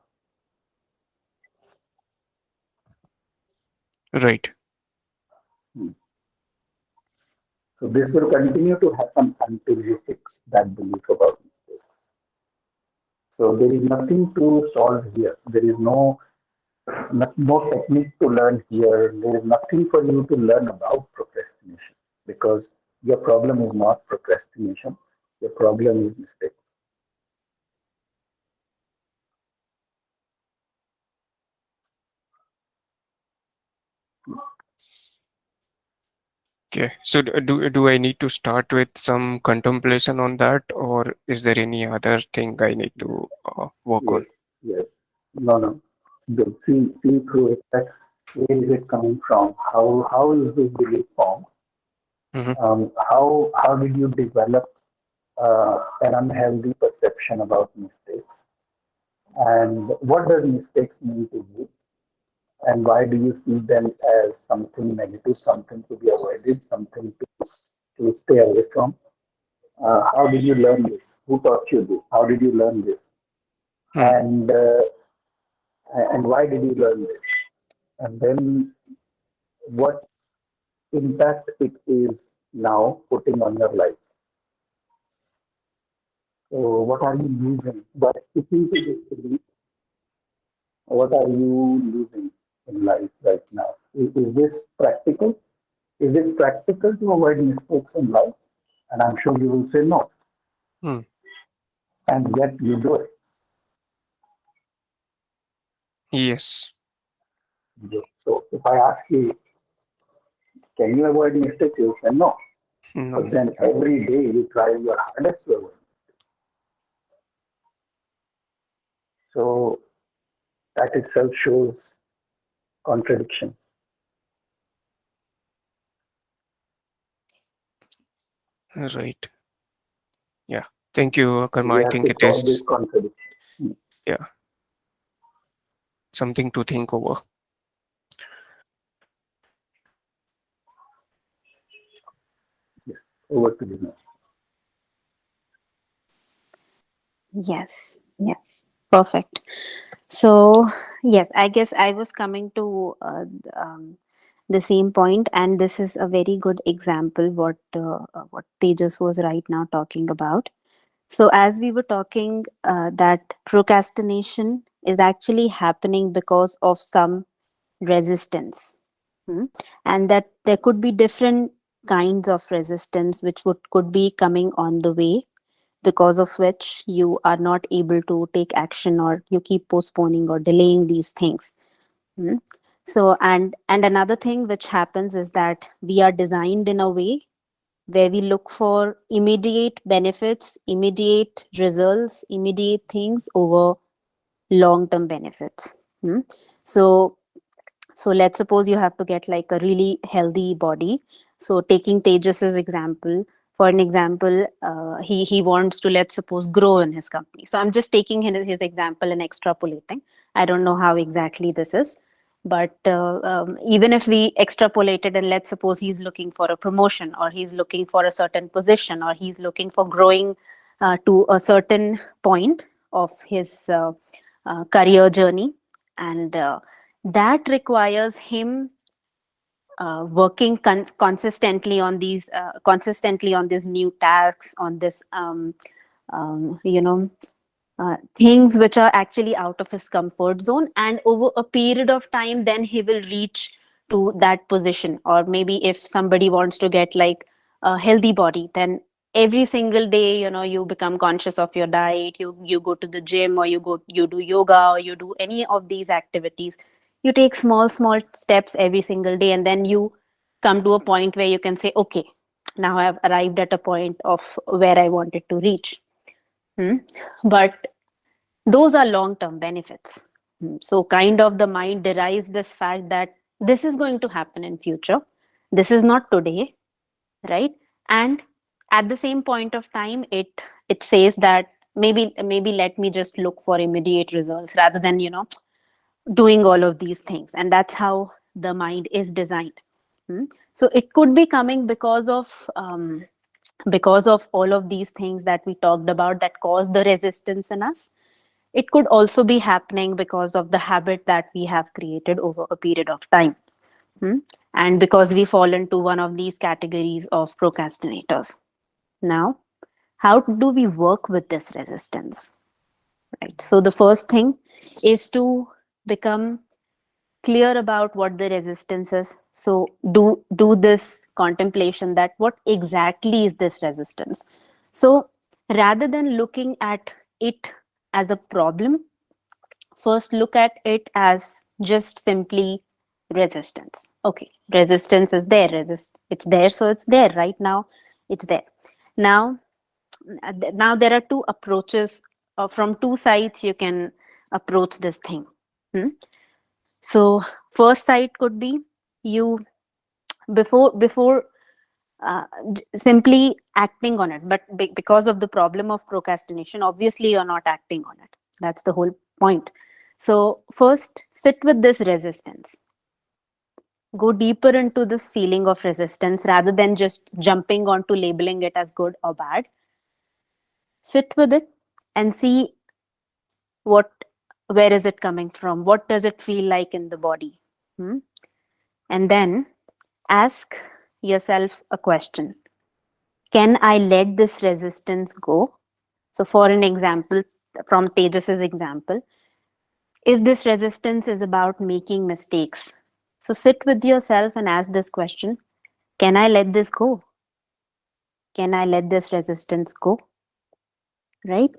S6: Right.
S4: Hmm. So this will continue to happen until you fix that belief about mistakes. So there is nothing to solve here. There is no technique to learn here. There is nothing for you to learn about procrastination, because your problem is not procrastination. Your problem is mistakes.
S6: Okay. So do I need to start with some contemplation on that, or is there any other thing I need to work
S4: Yes,
S6: on?
S4: yes. No, no. See through it. That where is it coming from? How is this belief formed?
S6: Hmm.
S4: How did you develop an unhealthy perception about mistakes? And what does mistakes mean to you? And why do you see them as something negative, something to be avoided, something to stay away from? How did you learn this? Who taught you this? How did you learn this?
S6: Hmm.
S4: And and why did you learn this? And then what impact it is now putting on your life? So what are you losing by sticking to this belief? What are you losing in life right now? Is this practical? Is it practical to avoid mistakes in life? And I'm sure you will say no.
S6: Hmm.
S4: And yet you do it.
S6: Yes.
S4: So if I ask you, can you avoid mistakes? You'll say no. But
S6: No.
S4: then
S6: Yeah.
S4: every day you try your hardest to avoid. So that itself shows contradiction.
S6: Right. Yeah. Thank you,
S4: So
S6: Karma.
S4: we
S6: I
S4: have
S6: think
S4: to
S6: it
S4: solve this
S6: is,
S4: contradiction.
S6: yeah, something to think over.
S4: Yes. Over to you now.
S1: Yes, yes, perfect. So, yes, I guess I was coming to the same point, and this is a very good example what Tejas was right now talking about. So, as we were talking, that procrastination is actually happening because of some resistance. And that there could be different kinds of resistance which could be coming on the way, because of which you are not able to take action, or you keep postponing or delaying these things. Mm. So, and another thing which happens is that we are designed in a way where we look for immediate benefits, immediate results, immediate things over long term benefits. Mm. So, so let's suppose you have to get like a really healthy body. So taking Tejas's example, for an example, he wants to, let's suppose, grow in his company. So I'm just taking his example and extrapolating. I don't know how exactly this is, but even if we extrapolated and let's suppose he's looking for a promotion, or he's looking for a certain position, or he's looking for growing to a certain point of his career journey, and that requires him working consistently on these new tasks, on this you know things which are actually out of his comfort zone, and over a period of time then he will reach to that position. Or maybe if somebody wants to get like a healthy body, then every single day, you become conscious of your diet, you go to the gym, or you do yoga, or you do any of these activities. You take small steps every single day, and then you come to a point where you can say, okay, now I've arrived at a point of where I wanted to reach. But those are long term benefits. So kind of the mind derives this fact that this is going to happen in future, this is not today, right? And at the same point of time, it says that maybe let me just look for immediate results rather than doing all of these things. And that's how the mind is designed. So it could be coming because of all of these things that we talked about that cause the resistance in us. It could also be happening because of the habit that we have created over a period of time. And because we fall into one of these categories of procrastinators. Now, how do we work with this resistance? Right. So the first thing is to become clear about what the resistance is. So do this contemplation that what exactly is this resistance. So rather than looking at it as a problem, first look at it as just simply resistance. Okay, resistance is there, it's there, so it's there right now, it's there. Now, now there are two approaches, from two sides you can approach this thing. So first side could be you before simply acting on it, but because of the problem of procrastination, obviously you're not acting on it. That's the whole point. So first sit with this resistance, go deeper into this feeling of resistance rather than just jumping onto labeling it as good or bad. Sit with it and see what where is it coming from, what does it feel like in the body. And then ask yourself a question: can I let this resistance go? So for an example, from Tejas's example, if this resistance is about making mistakes, so sit with yourself and ask this question: can I let this go? Can I let this resistance go? Right?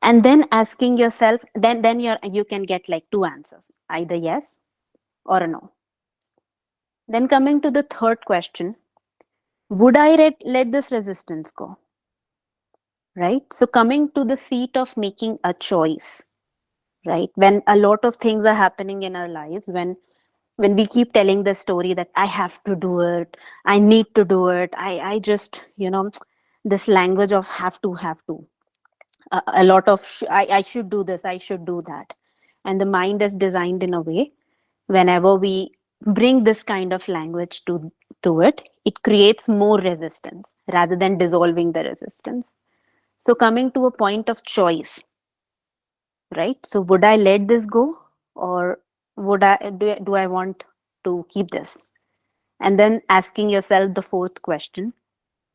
S1: And then asking yourself, then you can get like two answers, either yes or a no. Then coming to the third question, would I let this resistance go? Right? So coming to the seat of making a choice, right? When a lot of things are happening in our lives, when we keep telling the story that I have to do it, I need to do it, I just, this language of have to, a lot of I should do this, I should do that. And the mind is designed in a way, whenever we bring this kind of language to it, it creates more resistance rather than dissolving the resistance. So coming to a point of choice, right? So would I let this go, or do I want to keep this? And then asking yourself the fourth question: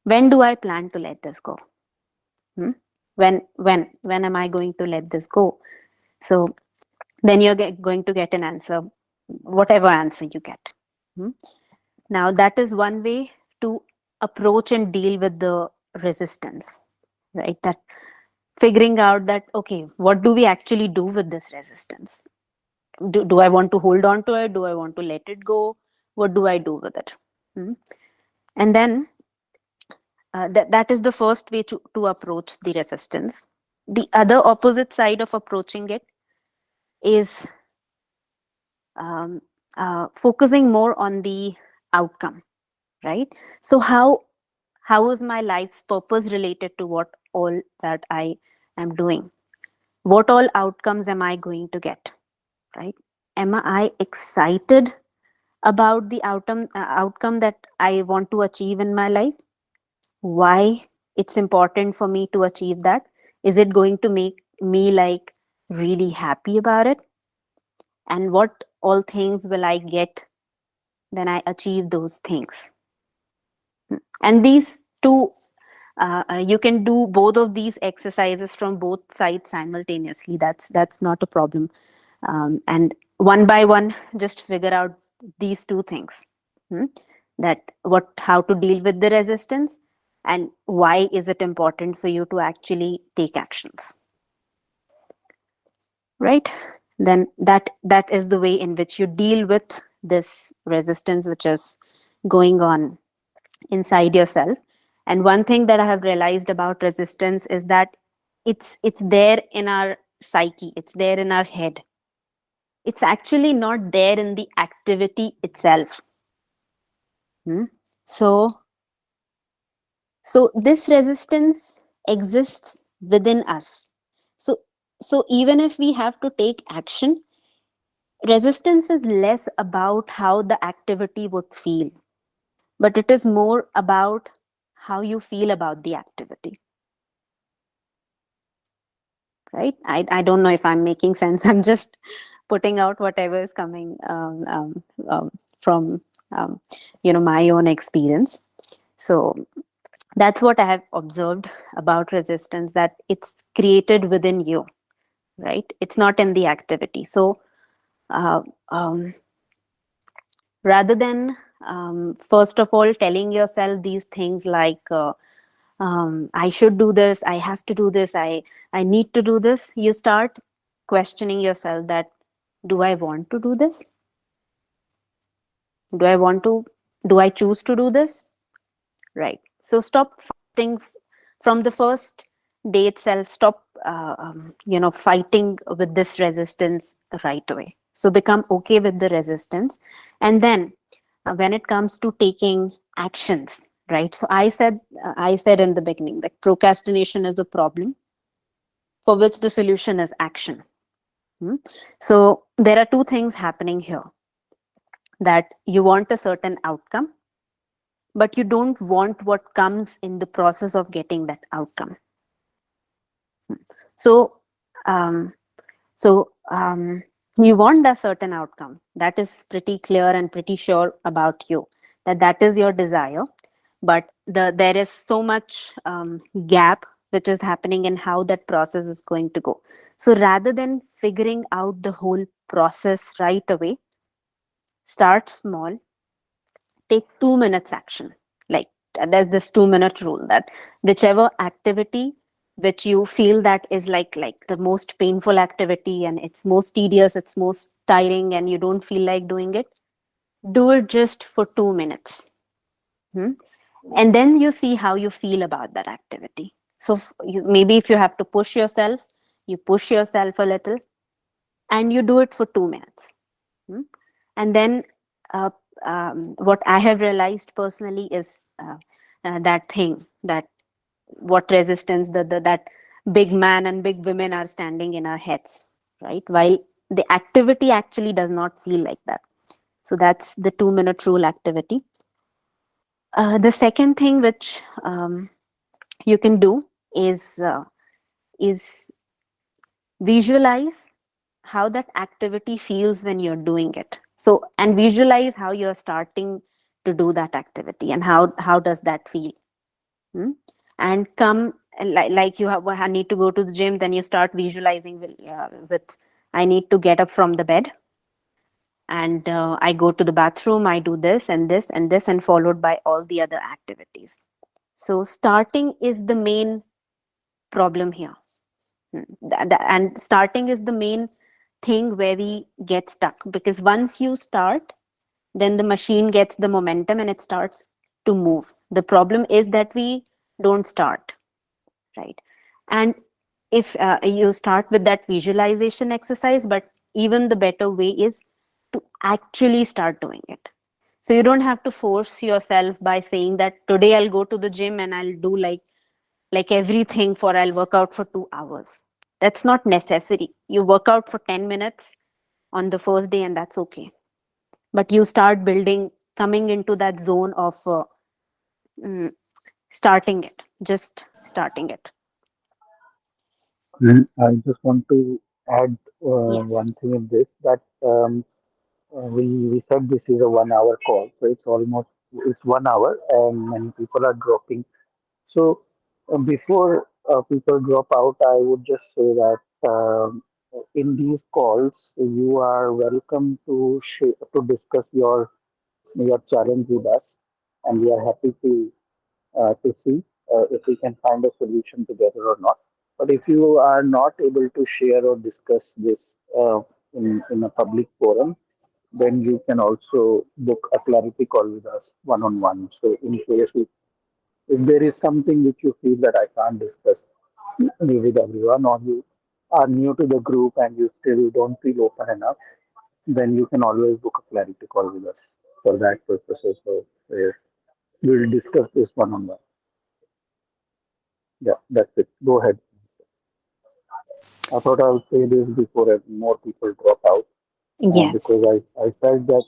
S1: when do I plan to let this go? When am I going to let this go? So then you're going to get an answer, whatever answer you get. Hmm? Now, that is one way to approach and deal with the resistance, right? That figuring out that, okay, what do we actually do with this resistance? Do I want to hold on to it? Do I want to let it go? What do I do with it? Hmm? And then that is the first way to approach the resistance. The other opposite side of approaching it is focusing more on the outcome, right? So how is my life's purpose related to what all that I am doing? What all outcomes am I going to get, right? Am I excited about the outcome that I want to achieve in my life? Why it's important for me to achieve that? Is it going to make me like really happy about it? And what all things will I get when I achieve those things? And these two, you can do both of these exercises from both sides simultaneously. That's not a problem. And one by one, just figure out these two things. Hmm? That how to deal with the resistance, and why is it important for you to actually take actions, right? Then that is the way in which you deal with this resistance which is going on inside yourself. And one thing that I have realized about resistance is that it's there in our psyche, it's there in our head. It's actually not there in the activity itself. Hmm? So this resistance exists within us. So even if we have to take action, resistance is less about how the activity would feel, but it is more about how you feel about the activity, right? I don't know if I'm making sense. I'm just putting out whatever is coming from my own experience. So that's what I have observed about resistance, that it's created within you, right? It's not in the activity. So uh, um, rather than first of all telling yourself these things like I should do this, I have to do this, I need to do this, you start questioning yourself that, do I want to do this? Do I choose to do this? Right. So stop fighting from the first day itself. Stop, fighting with this resistance right away. So become okay with the resistance. And then when it comes to taking actions, right? So I said in the beginning that procrastination is a problem for which the solution is action. Hmm? So there are two things happening here, that you want a certain outcome, but you don't want what comes in the process of getting that outcome. So, um, so you want that certain outcome. That is pretty clear and pretty sure about you, that that is your desire. But there is so much gap which is happening in how that process is going to go. So rather than figuring out the whole process right away, start small. Take 2 minutes action. Like there's this 2 minute rule, that whichever activity which you feel that is like the most painful activity, and it's most tedious, it's most tiring, and you don't feel like doing it, do it just for 2 minutes. Hmm? And then you see how you feel about that activity. So maybe if you have to push yourself, you push yourself a little, and you do it for 2 minutes. Hmm? And then uh, what I have realized personally is that thing, that what resistance that big man and big women are standing in our heads, right? While the activity actually does not feel like that. So that's the 2 minute rule activity. The second thing which you can do is visualize how that activity feels when you're doing it. So, and visualize how you're starting to do that activity, and how does that feel. Hmm? And come, like you have, I need to go to the gym, then you start visualizing with I need to get up from the bed, and I go to the bathroom, I do this and this and this, and followed by all the other activities. So starting is the main problem here. And starting is the main thing where we get stuck, because once you start, then the machine gets the momentum and it starts to move. The problem is that we don't start, right? And if you start with that visualization exercise, but even the better way is to actually start doing it. So you don't have to force yourself by saying that today I'll go to the gym and I'll do like everything, for I'll work out for 2 hours. That's not necessary. You work out for 10 minutes on the first day and that's okay. But you start building, coming into that zone of mm, starting it, just starting it.
S4: I just want to add
S1: Yes.
S4: one thing in this, that we said this is a 1 hour call, so it's 1 hour, and many people are dropping. So before people drop out, I would just say that in these calls, you are welcome to discuss your challenge with us, and we are happy to see if we can find a solution together or not. But if you are not able to share or discuss this in a public forum, then you can also book a clarity call with us one on one. So, in case if there is something which you feel that I can't discuss with everyone, or you are new to the group and you still don't feel open enough, then you can always book a clarity call with us for that purpose. So, we'll discuss this one on one. Yeah, that's it. Go ahead. I thought I would say this before more people drop out,
S1: Yes.
S4: because I felt that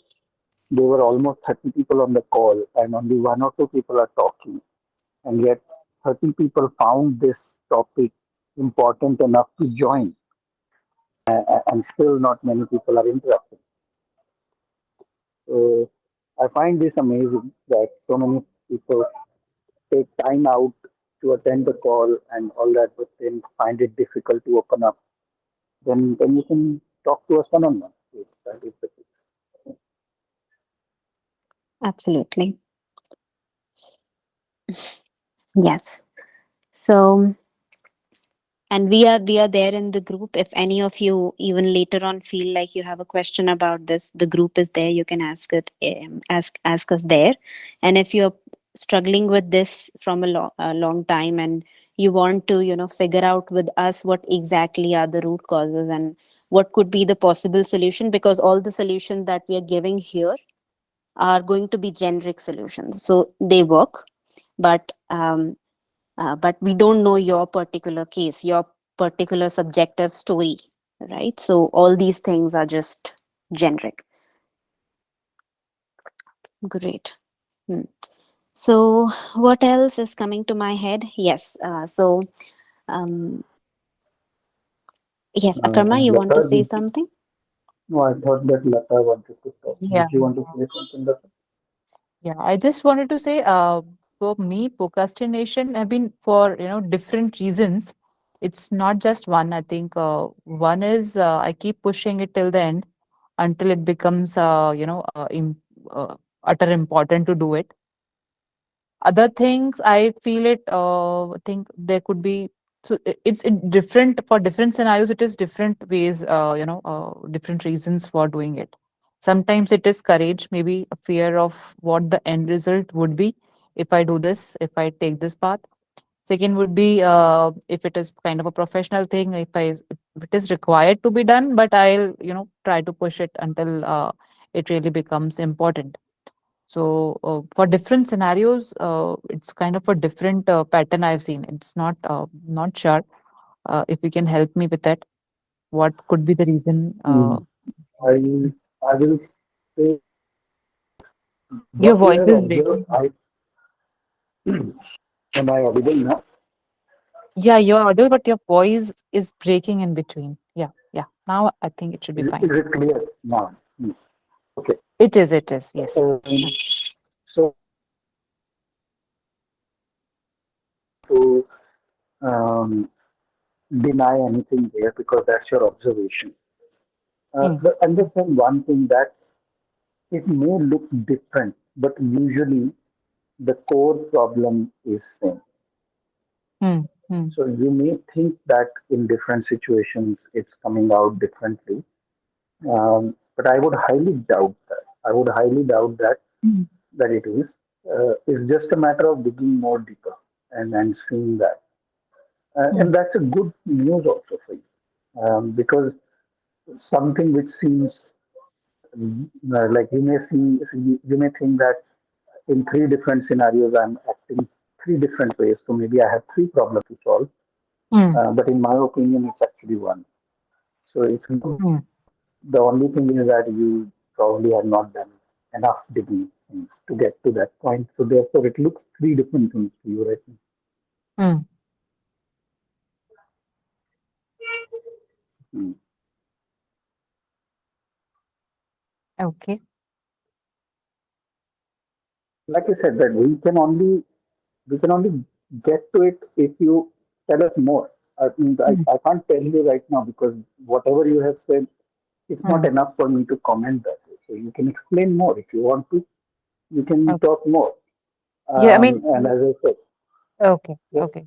S4: there were almost 30 people on the call and only one or two people are talking. And yet 30 people found this topic important enough to join, and still not many people are interested. So I find this amazing that so many people take time out to attend the call and all that, but then find it difficult to open up. Then you can talk to us one on one. That is the case.
S1: Absolutely. Yes. So, and we are there in the group. If any of you even later on feel like you have a question about this, the group is there. You can ask it, ask us there. And if you're struggling with this from a long time, and you want to figure out with us what exactly are the root causes and what could be the possible solution, because all the solutions that we are giving here are going to be generic solutions, so they work. But we don't know your particular case, your particular subjective story, right? So all these things are just generic. Great. Hmm. So what else is coming to my head? Yes. Um, yes, Akarma, you want to
S4: Lata,
S1: say something?
S4: no, I thought that Lata wanted to talk.
S7: Yeah,
S4: Did you want to say something, Lata?
S7: yeah. I just wanted to say, for me, procrastination have been for different reasons. It's not just one. I think one is I keep pushing it till the end until it becomes utter important to do it. Other things I feel it. Think there could be, so it's in different for different scenarios. It is different ways. Different reasons for doing it. Sometimes it is courage, maybe a fear of what the end result would be if I do this, if I take this path. Second would be if it is kind of a professional thing, if it is required to be done, but I'll try to push it until it really becomes important. So for different scenarios, it's kind of a different pattern I've seen. It's not sure if you can help me with that. What could be the reason?
S4: Mm. I will say
S7: Your
S4: what you
S7: voice
S4: have
S7: is
S4: observed.
S7: breaking.
S4: Am I audible now?
S7: Yeah, you're audible, but your voice is breaking in between. Yeah, yeah. Now I think it should be fine.
S4: Is it clear now? Okay.
S7: It is. It is. Yes.
S4: Um, so to um, deny anything there, because that's your observation.
S7: Hmm.
S4: But understand one thing, that it may look different, but usually the core problem is same.
S7: Hmm. Hmm.
S4: So you may think that in different situations it's coming out differently, but I would highly doubt that. I would highly doubt that
S7: Hmm.
S4: that it is. It's just a matter of digging more deeper and seeing that,
S7: Hmm.
S4: and that's a good news also for you, because something which seems like you may think that in three different scenarios I'm acting three different ways, so maybe I have three problems to solve,
S7: Hmm.
S4: but in my opinion it's actually one. So it's good.
S7: Hmm.
S4: The only thing is that you probably have not done enough digging to get to that point, so therefore it looks three different things to you right
S7: Hmm.
S4: now.
S7: Okay.
S4: Like I said, that we can only get to it if you tell us more. I mean,
S7: Hmm.
S4: I can't tell you right now because whatever you have said, it's not
S7: Hmm.
S4: enough for me to comment that way. So you can explain more if you want to. You can
S7: Okay.
S4: talk more.
S7: Yeah, I mean,
S4: And as I said,
S7: okay.
S4: yeah,
S7: Okay.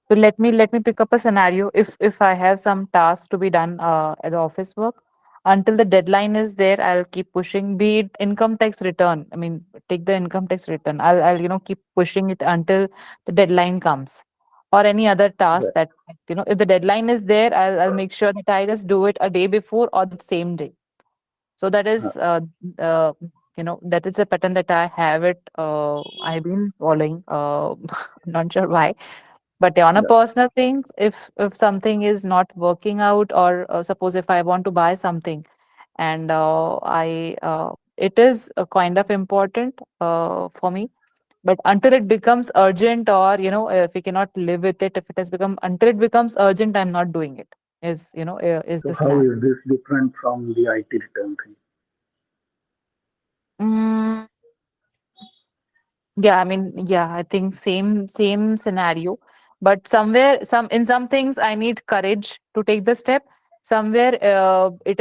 S7: So let me pick up a scenario. If I have some task to be done at the office work, until the deadline is there, I'll keep pushing. Be it income tax return. I mean, take the income tax return. I'll keep pushing it until the deadline comes, or any other task
S4: right,
S7: that if the deadline is there, I'll make sure that I just do it a day before or the same day. So that
S4: uh,
S7: is that is a pattern that I have it. I've been following. Not sure why, but yeah, on a
S4: yeah.
S7: personal things, if something is not working out, or suppose if I want to buy something, and I it is kind of important for me, but until it becomes urgent, or if we cannot live with it, if it has become until it becomes urgent, I'm not doing it. Is
S4: So
S7: the
S4: how
S7: scenario.
S4: is this different from the IT return thing?
S7: Mm, yeah, I mean, yeah, I think same scenario, but somewhere some things I need courage to take the step. Somewhere it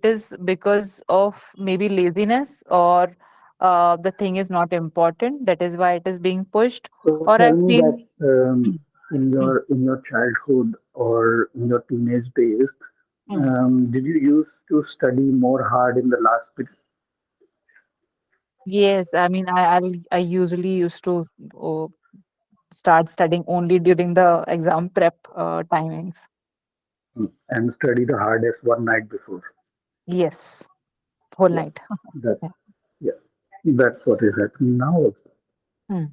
S7: is because of maybe laziness, or the thing is not important. That is why it is being pushed.
S4: So
S7: Or I
S4: tell me
S7: feel.
S4: that in
S7: Hmm,
S4: your childhood or in your teenage days,
S7: hmm.
S4: did you used to study more hard in the last bit?
S7: Yes, I mean, I usually used to uh, start studying only during the exam prep timings.
S4: And study the hardest one night before?
S7: Yes, whole
S4: Yeah,
S7: night.
S4: that
S7: Yeah.
S4: yeah, that's what is happening now also.
S7: Hmm,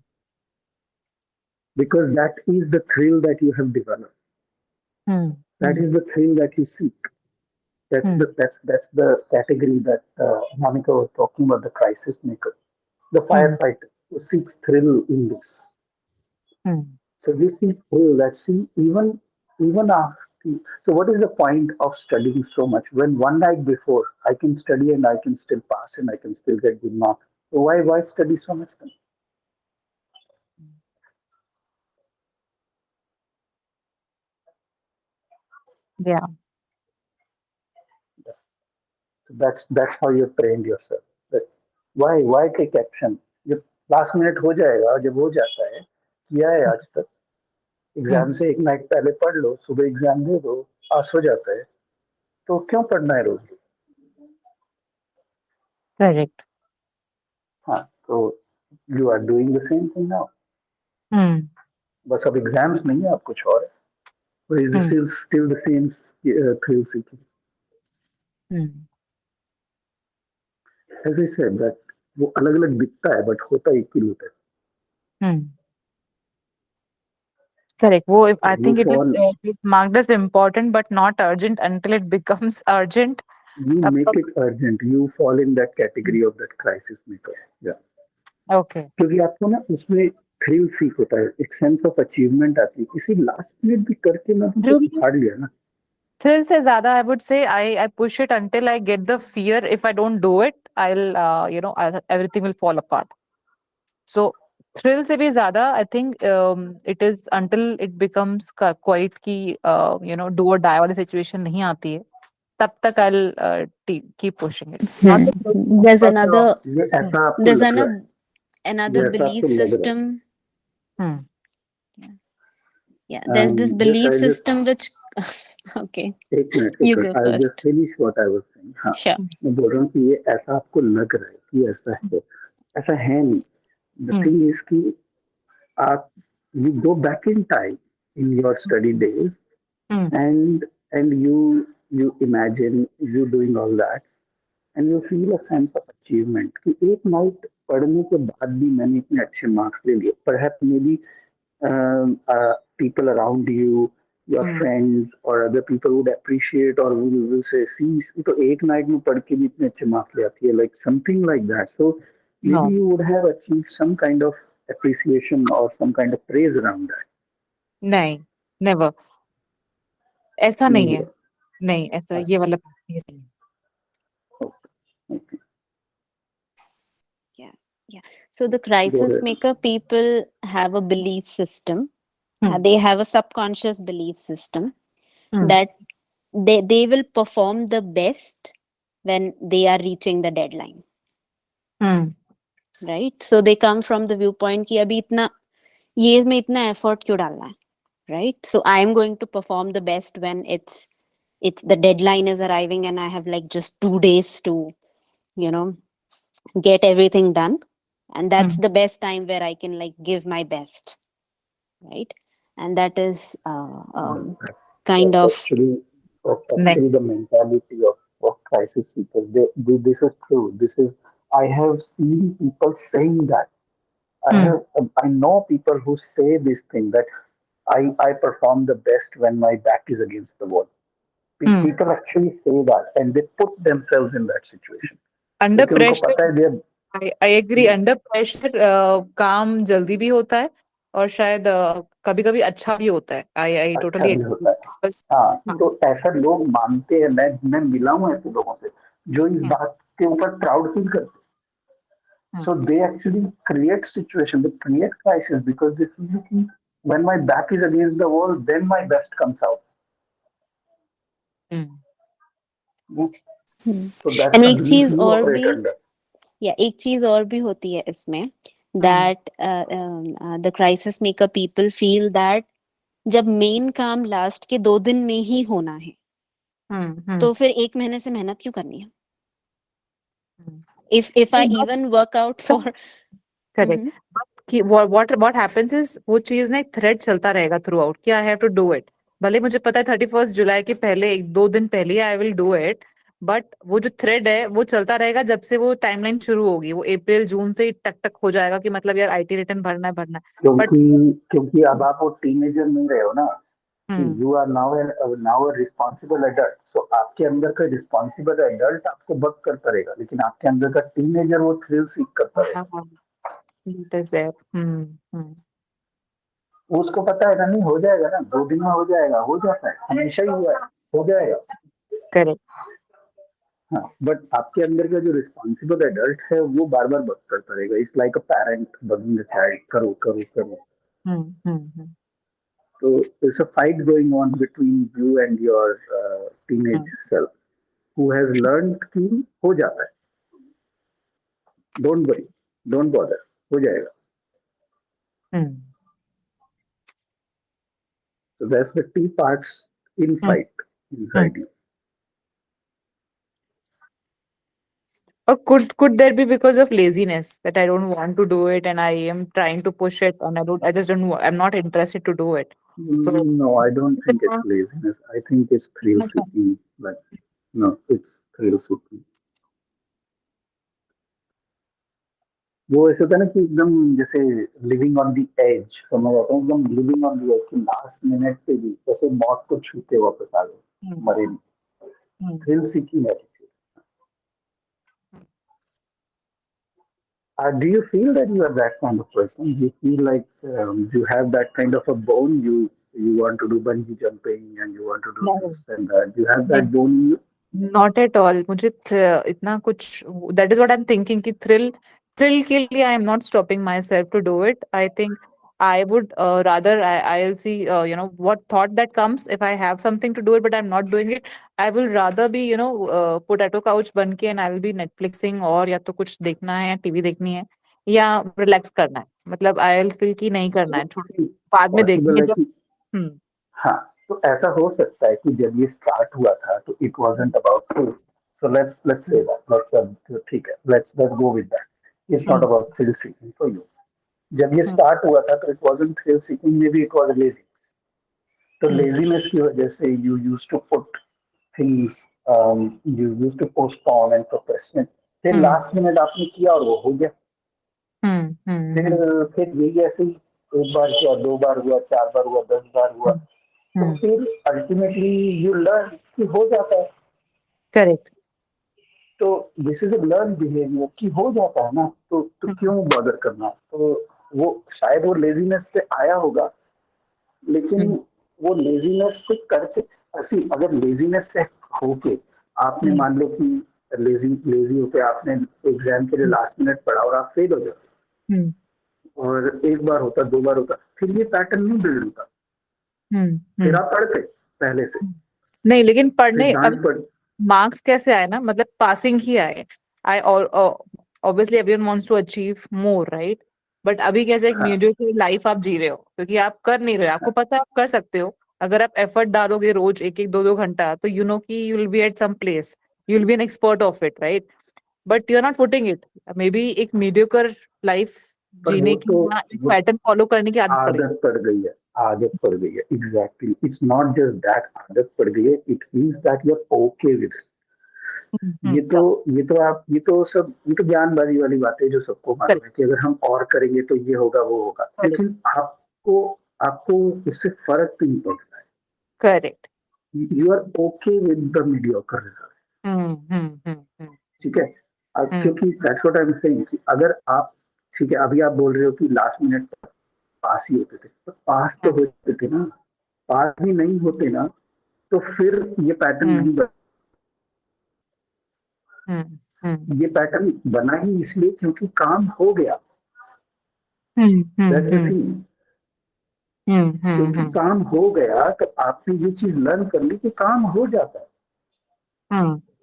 S4: Because that is the thrill that you have developed.
S7: hmm,
S4: That
S7: hmm,
S4: is the thrill that you seek.
S7: hmm,
S4: That's the category that Monica was talking about, the crisis maker, the
S7: hmm,
S4: firefighter who seeks thrill in this.
S7: hmm.
S4: So we see thrill that see even after. So what is the point of studying so much when one night before I can study and I can still pass and I can still get good marks? So why study so much then?
S7: Yeah.
S4: So that's how you trained yourself. That why take action? जब last minute हो जाएगा, जब हो जाता है, किया है आज तक, एग्जाम
S7: Hmm.
S4: से एक नाइट पहले पढ़ लो, सुबह एग्जाम दे दो, पास हो जाता है, तो क्यों पढ़ना है रोज?
S7: Correct.
S4: हाँ, तो you are doing the same thing now.
S7: Hmm.
S4: बस अब एग्जाम्स नहीं है, अब कुछ और है. But is
S7: Hmm.
S4: still the same thrill seeking.
S7: Hmm.
S4: As I said that वो अलग अलग दिखता है बट होता एक ही रूट है.
S7: Hmm. Correct. Wo, if
S4: So
S7: I
S4: you
S7: think
S4: fall,
S7: it is marked as important but not urgent until it becomes urgent.
S4: you
S7: तब
S4: make
S7: तक-
S4: it urgent, you fall in that category of that crisis maker. Yeah.
S7: Okay.
S4: क्योंकि आपको ना उसमें thrill सीख होता है, एक सेंस ऑफ अचीवमेंट आती है, किसी लास्ट मिनट भी करके ना तुमको
S7: Really?
S4: उखाड़ लिया ना.
S7: Thrill se zyada, I would say I push it until I get the fear. If I don't do it, everything will fall apart. So thrill se bhi zyada, I think it is until it becomes quite ki do or die wali situation nahi aati hai. तब तक I'll keep pushing it. Not that
S1: There's
S7: but,
S1: another
S4: ये ऐसा आपको
S1: there's
S4: लग रहा है,
S1: another
S4: ये ऐसा
S1: belief
S4: आपको लग रहा है.
S1: system.
S7: hmm.
S1: Yeah, there's this
S4: Just
S1: belief
S4: I'll just
S1: system which okay,
S4: एक
S1: you
S4: minute
S1: go
S4: I'll just
S1: first.
S4: finish what I was saying. हाँ,
S1: Sure.
S4: मैं बोल रहा हूँ कि ये ऐसा आपको लग रहा है कि ऐसा है नहीं. The
S7: Hmm.
S4: thing is कि आप you go back in time in your study days
S7: Hmm.
S4: and you imagine you doing all that and you feel a sense of achievement कि एक नाइट पढ़ने के बाद भी मैंने इतने अच्छे मार्क्स ले लिए. Perhaps maybe people around you, your
S7: Hmm.
S4: friends or other people would appreciate or will say, see, तो एक नाइट में पढ़ के भी इतने अच्छे मार्क्स ले आती है, like something like that. So maybe
S7: No,
S4: you would have achieved some kind of appreciation or some kind of praise around that.
S7: नहीं, never. ऐसा
S4: नहीं
S7: नहीं है.
S4: हुआ.
S7: नहीं, ऐसा ये वाला ये नहीं.
S4: Okay.
S1: Yeah. So the
S4: Go
S1: crisis
S4: ahead.
S1: maker people have a belief system.
S7: Hmm.
S1: They have a subconscious belief system
S7: Hmm.
S1: that they will perform the best when they are reaching the deadline.
S7: Hmm.
S1: Right? So they come from the viewpoint कि अभी इतना ये में इतना effort क्यों डालना है? Right? So I am going to perform the best when it's the deadline is arriving and I have like just 2 days to, you know, get everything done. And that's
S7: Hmm.
S1: the best time where I can like give my best. Right? And that is
S4: No,
S1: kind
S4: that's
S1: of
S7: नहीं.
S4: actually the mentality of crisis seekers. This is true. I have seen people saying that.
S7: Hmm.
S4: I know people who say this thing that I perform the best when my back is against the wall.
S7: Hmm.
S4: People actually say that and they put themselves in that situation.
S7: Under
S4: क्योंकि उनको
S7: pressure,
S4: पता है
S7: I agree. Under pressure, काम जल्दी भी होता है और शायद कभी-कभी अच्छा भी होता है. I
S4: अच्छा
S7: totally
S4: भी
S7: agree.
S4: होता है. हाँ,
S7: हाँ.
S4: तो ऐसा लोग मानते हैं. मैं मिला हूँ ऐसे लोगों से जो इस
S7: Hmm.
S4: बात के ऊपर प्राउड फील करते हैं.
S7: Hmm.
S4: So they actually create situation, they create crisis because they feel कि when my back is against the wall, then my best comes out.
S7: Hmm.
S4: So that's
S1: and
S4: the
S1: एक
S4: belief
S1: चीज
S4: you
S1: और
S4: operate
S1: भी
S4: under.
S1: एक चीज और भी होती है इसमें
S7: Hmm.
S1: that the crisis maker people feel that जब मेन काम लास्ट के 2 दिन में ही होना है
S7: Hmm. Hmm.
S1: तो फिर 1 महीने से मेहनत क्यों करनी है
S7: Hmm.
S1: if I
S7: But
S1: even work out for
S7: correct. कि what happens is वो चीज ना एक थ्रेड चलता रहेगा थ्रू आउट कि I have to do it. भले मुझे पता है 31 जुलाई के पहले 1-2 दिन पहले I will do it, but वो जो थ्रेड है वो चलता रहेगा जब से वो टाइमलाइन शुरू होगी. वो अप्रैल जून से ही टक टक हो जाएगा कि मतलब यार आईटी रिटर्न भरना है. बट
S4: क्योंकि अब आप वो टीनेजर नहीं रहे हो ना. You are now responsible adult. So आपके अंदर का रिस्पॉन्सिबल एडल्ट आपको वर्क करता रहेगा, लेकिन आपके अंदर का टीनेजर वो थ्रिल सीख करता रहेगा.
S7: it is there.
S4: उसको पता है ना, नहीं हो जाएगा ना, 2 दिन में हो जाएगा, हो जाता है, हमेशा ही हुआ है, हो जाएगा.
S7: करेक्ट.
S4: हाँ, बट आपके अंदर का जो रिस्पॉन्सिबल एडल्ट है वो बार बार वर्क करता रहेगा. It's like a parent bugging a child, करो करो करो. So there's a fight going on between you and your teenage self who has learned कि हो जाता है. Don't worry, don't bother, हो जाएगा. So that's the two parts in fight inside you.
S7: Or could there be because of laziness that I don't want to do it and I am trying to push it and I just don't I'm not interested to do it. So
S4: No, I don't think it's laziness. I think it's thrill seeking. Like, no, it's thrill seeking. वो ऐसे होता है ना कि एकदम जैसे living on the age, समझ आता हूँ, एकदम लिविंग ऑन द एज कि लास्ट मिनट पे भी जैसे मौत को छूते वापस आ गए, मरे नहीं. Thrill seeking attitude. Do you feel that you are that kind of person? Do you feel like you have that kind of a bone? You want to do bungee jumping and you want to do
S7: no,
S4: this and that. Do you have
S7: no,
S4: that bone in you?
S7: not at all. मुझे इतना कुछ that is what I'm thinking कि thrill के लिए I am not stopping myself to do it. I think I would rather I'll see what thought that comes if I have something to do it but I'm not doing it. I will rather be potato couch बन के and I will be Netflixing और या तो कुछ देखना है या TV देखनी है या रिलैक्स करना है. मतलब I will feel कि नहीं करना है, छोड़ बाद में
S4: पॉसिबल
S7: देखेंगे
S4: है
S7: जब.
S4: कि हाँ, तो ऐसा हो सकता है कि जब ये स्टार्ट हुआ था तो it wasn't about thrill. So let's say that, let's ठीक है, let's go with that. It's not about thrill seeking for you. जब ये स्टार्ट हुआ था तो it wasn't thrill seeking, maybe it was laziness. तो लेजीनेस की वजह से you used to put things, you used to postpone and procrastinate. फिर लास्ट मिनट आपने किया और वो हो गया. फिर यही ऐसे ही एक बार किया, 2 बार हुआ, 4 बार हुआ, 10 बार हुआ. तो फिर अल्टीमेटली यू लर्न कि हो जाता है.
S7: करेक्ट.
S4: तो this is a learn behaviour कि हो जाता है ना, तो क्यों बॉदर करना. तो वो शायद वो लेजीनेस से आया होगा, लेकिन वो लेजीनेस से करके ऐसी, अगर लेजीनेस से होके आपने मान लो कि लेजी होके आपने एग्जाम के लिए लास्ट मिनट पढ़ा और आप फेल हो जाते, और एक बार होता, 2 बार होता, फिर ये पैटर्न नहीं बिल्ड होता. फिर आप पढ़ते पहले से.
S7: नहीं, लेकिन पढ़ने
S4: फिर
S7: अब
S4: डांट पड़.
S7: मार्क्स कैसे आए ना, मतलब पासिंग ही आए. आई और obviously everyone wants to achieve more, right. But अभी कैसे एक
S4: हाँ,
S7: मीडियोक्रे लाइफ आप जी रहे हो क्योंकि आप कर नहीं रहे हो. आपको पता है आप कर सकते हो. अगर आप एफर्ट डालोगे रोज एक एक 2-2 घंटा तो यू नो कि you will be at some place, you will be an expert of it, right. But you are not putting it. Maybe एक मीडियोकर लाइफ
S4: पर
S7: जीने
S4: वो
S7: की
S4: तो
S7: या एक
S4: वो
S7: पैटर्न फॉलो करने की आदत पड़ेगी.
S4: आदत पड़ गई है. आदत पड़ गई है. Exactly. It's not just that आदत पड़ गई है, it means that you are okay with. ये तो ज्ञानबाजी वाली बात है जो सबको मालूम है कि अगर हम और करेंगे तो ये होगा, वो होगा. लेकिन आपको आपको इससे फर्क नहीं पड़ता है.
S7: Correct.
S4: You are okay with the mediocre result. ठीक है. अब क्योंकि that's what I am saying कि अगर आप, ठीक है, अभी आप बोल रहे हो कि लास्ट मिनट पास ही होते थे, तो पास तो होते थे ना. पास भी नहीं होते ना, तो फिर ये पैटर्न नहीं बना. ये पैटर्न बना ही इसलिए क्योंकि काम हो गया. That's the thing. क्योंकि काम हो गया तो आपने ये चीज लर्न कर ली कि काम हो जाता है.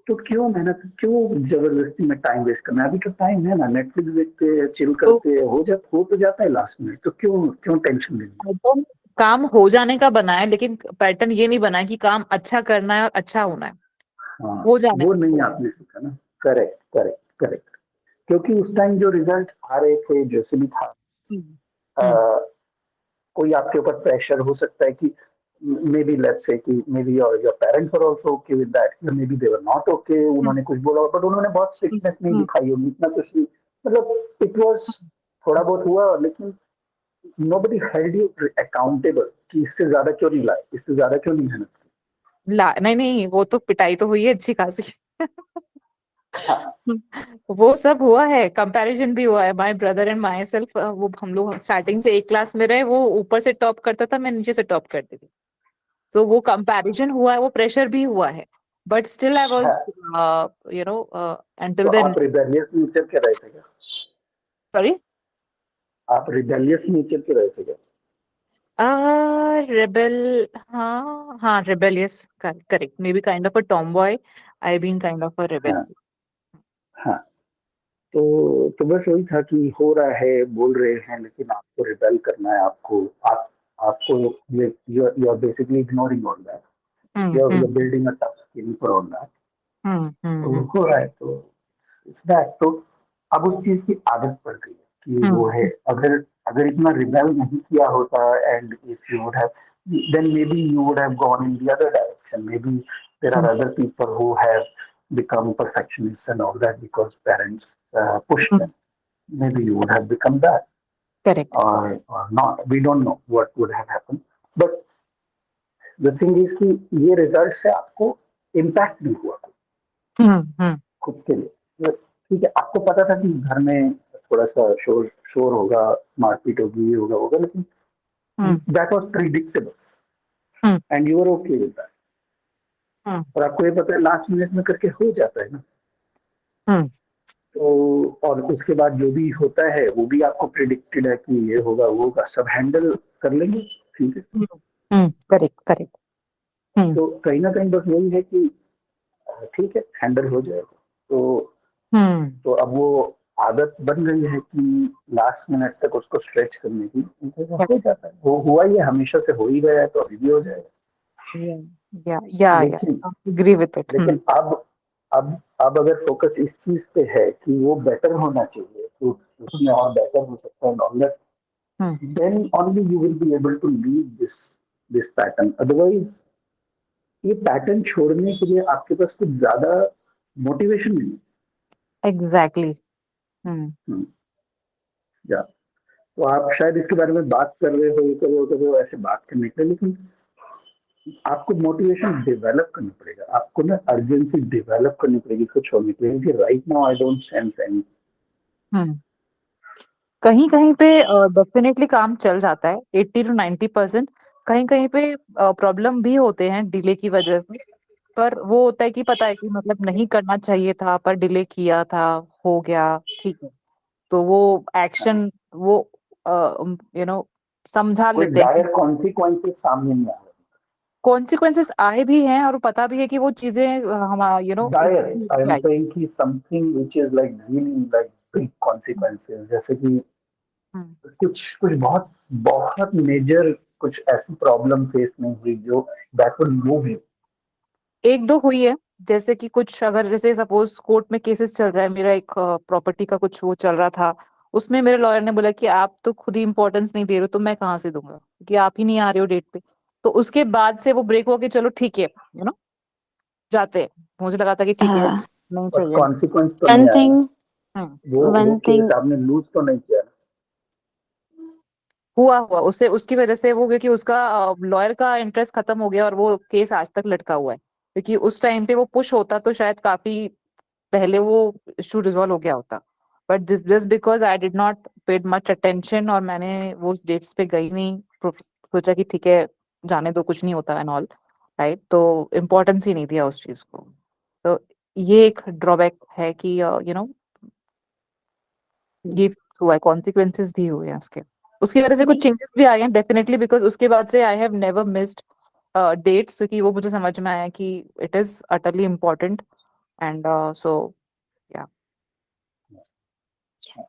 S4: तो क्यों मेहनत, क्यों जबरदस्ती में टाइम वेस्ट करना. अभी तो टाइम है ना, नेटफ्लिक्स देखते हैं, चिल करते हैं, हो तो जाता है लास्ट मिनट. तो क्यों क्यों टेंशन लेनी.
S7: पैटर्न काम हो जाने का बना है, लेकिन पैटर्न ये नहीं बना है कि काम अच्छा करना है और अच्छा होना है.
S4: हाँ,
S7: हो जाने
S4: वो
S7: का.
S4: नहीं आपने सीखा ना. Correct correct correct. क्योंकि उस टाइम जो रिजल्ट आ रहे थे जैसे भी था, कोई आपके ऊपर प्रेशर हो सकता है कि मे बी लेट्स से कि may be your parents were also okay with that, may be they were not okay. उन्होंने कुछ बोला बट उन्होंने बहुत स्ट्रिक्टनेस नहीं दिखाई होगी, इतना कुछ नहीं. मतलब इट वाज थोड़ा बहुत हुआ, लेकिन नोबडी हेल्ड यू अकाउंटेबल कि इससे ज्यादा क्यों नहीं लाए, इससे ज्यादा क्यों नहीं मेहनत की.
S7: नहीं नहीं, वो तो पिटाई तो हुई है अच्छी खासी.
S4: हाँ,
S7: वो सब हुआ है, कंपैरिजन भी हुआ है. My brother and my self, वो हम लोग स्टार्टिंग से एक क्लास में रहे. वो ऊपर से टॉप करता था, मैं नीचे से टॉप करती थी. तो वो कंपैरिजन हुआ है, वो प्रेशर भी हुआ है. बट स्टिल आई वाज
S4: हाँ.
S7: until
S4: तो
S7: then.
S4: आप रिबेलियस नेचर के रहे थे क्या.
S7: Sorry.
S4: आप रिबेलियस नेचर के रहे थे क्या.
S7: Rebel, हाँ हाँ, rebellious, correct. Maybe kind of a tomboy. I've been kind of a rebel.
S4: हाँ हाँ. तो बस वही था कि हो रहा है, बोल रहे हैं, लेकिन आपको रिबेल करना है. आपको ये you are basically ignoring all that. You are building a tough skill for all that. तो हो रहा है. तो इट्स दैट. तो अब उस चीज की आदत पड़ गई है कि वो है. अगर अगर इतना रिबेल नहीं किया होता, and if you would have, then maybe you would have gone in the other direction. Maybe there are other people who have become perfectionists and all that because parents pushed them. Maybe you would have become that,
S7: Correct.
S4: or not. We don't know what would have happened. But the thing is कि ये result से आपको impact नहीं हुआ खुद के लिए. ठीक है, आपको पता था कि घर में थोड़ा सा शोर शोर होगा, मारपीट होगी, ये होगा होगा, लेकिन that was predictable and you are okay with that. और आपको ये पता है लास्ट मिनट में करके हो जाता है ना. तो और उसके बाद जो भी होता है वो भी आपको प्रिडिक्टेड है कि ये होगा वो होगा, सब हैंडल कर लेंगे, ठीक है।
S7: Correct correct.
S4: तो कहीं ना कहीं बस यही है कि ठीक है हैंडल हो जाएगा। तो अब वो आदत बन गई है कि लास्ट मिनट तक उसको स्ट्रेच करने की, हो जाता है, वो हुआ ही है, हमेशा से हो ही गया है, तो अभी भी हो जाएगा।
S7: या
S4: लेकिन
S7: एग्री विद इट।
S4: लेकिन अब अगर फोकस इस चीज पे है कि वो बेटर होना चाहिए, तो उसमें और बेटर हो सकता है और then only you will be able to leave this pattern. Otherwise ये पैटर्न छोड़ने के लिए आपके पास कुछ ज्यादा मोटिवेशन नहीं
S7: एग्जैक्टली।
S4: है। या तो आप शायद इसके बारे में बात कर रहे हो, कर रहे हो ऐसे बात करने के लिए, लेकिन आपको मोटिवेशन डेवलप करना पड़ेगा, आपको ना अर्जेंसी डेवलप करनी पड़ेगी इसको छोड़ने के लिए, क्योंकि right now I don't sense any.
S7: कहीं कहीं पे डेफिनेटली काम चल जाता है 80 to 90%। कहीं कहीं पे प्रॉब्लम भी होते हैं डिले की वजह से, पर वो होता है कि पता है कि मतलब नहीं करना चाहिए था पर डिले किया था, हो गया, ठीक है। तो वो एक्शन वो समझा
S4: कोई
S7: लेते हैं कि
S4: डायर कॉन्सिक्वेंसेस सामने नहीं आ रहे।
S7: कॉन्सिक्वेंसेस आए भी हैं और पता भी है कि वो चीजें हमारा
S4: डायर आई एम सेइंग कि something which is like really like big consequences, जैसे कि कुछ कुछ बहुत बहुत मेजर कुछ ऐसी प्रॉब्लम फेस नहीं हुई जो दैट विल मूव यू।
S7: एक दो हुई है। जैसे कि कुछ अगर जैसे सपोज कोर्ट में केसेस चल रहा है, मेरा एक प्रॉपर्टी का कुछ वो चल रहा था, उसमें मेरे लॉयर ने बोला कि आप तो खुद ही इंपॉर्टेंस नहीं दे रहे हो तो मैं कहाँ से दूंगा, कि आप ही नहीं आ रहे हो डेट पे। तो उसके बाद से वो ब्रेक हो के चलो ठीक है जाते हैं। मुझे लगा था कि ठीक है नहीं
S4: बट
S7: चाहिए।
S4: कॉन्सिक्वेंस तो नहीं
S1: one
S4: आया ना,
S1: thing
S4: वो
S1: one
S4: केस
S1: thing
S4: आपने लूज तो नहीं किया ना।
S7: हुआ उससे उसकी वजह से वो, क्योंकि उसका लॉयर का इंटरेस्ट खत्म हो गया और वो केस आज तक लटका हुआ है। क्योंकि उस टाइम पे वो पुश होता तो शायद काफी पहले वो इशू रिजॉल्व हो गया होता। But just because I did not paid much attention और मैंने वो डेट्स पे गई नहीं, सोचा कि ठीक है जाने दो कुछ नहीं होता एंड ऑल, राइट, तो इम्पोर्टेंस ही नहीं दिया उस चीज को। तो ये एक ड्रॉबैक है कि ये हुआ है, कॉन्सिक्वेंसेस भी हुए हैं उसके। उसकी वजह से कुछ चेंजेस भी आए हैं डेफिनेटली, बिकॉज उसके बाद से I have never missed dates, क्योंकि वो मुझे समझ में आया कि it is utterly important and so yeah.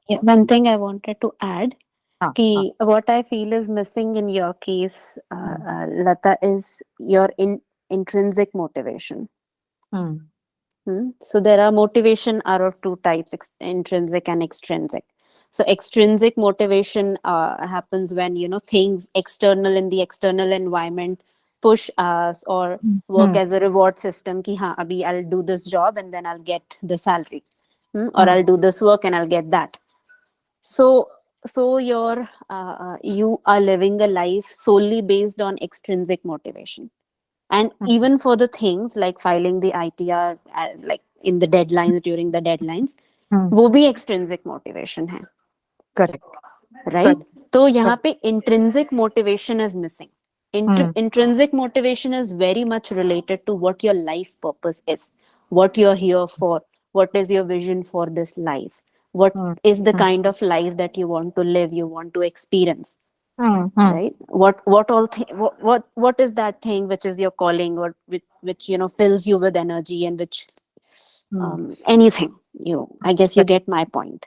S1: yeah, one thing I wanted to add
S7: हाँ हाँ।
S1: what I feel is missing in your case,
S7: hmm,
S1: Lata, is your intrinsic motivation.
S7: Hmm,
S1: So there are motivation are of two types, intrinsic and extrinsic. So extrinsic motivation happens when things external in the external environment push us or work
S7: hmm,
S1: as a reward system. Ki haan, abhi I'll do this job and then I'll get the salary, or
S7: hmm,
S1: I'll do this work and I'll get that. So you are living a life solely based on extrinsic motivation. And even for the things like filing the ITR, like in the deadlines, during the deadlines,
S7: हम्म,
S1: वो भी extrinsic motivation है,
S7: correct
S1: right?
S7: Correct
S1: तो यहाँ पे intrinsic motivation is missing.
S7: Hmm,
S1: Intrinsic motivation is very much related to what your life purpose is, what you're here for, what is your vision for this life, what
S7: hmm,
S1: is the
S7: hmm,
S1: kind of life that you want to live, you want to experience,
S7: hmm,
S1: right? What is that thing which is your calling, or which fills you with energy, and which anything, I guess you get my point.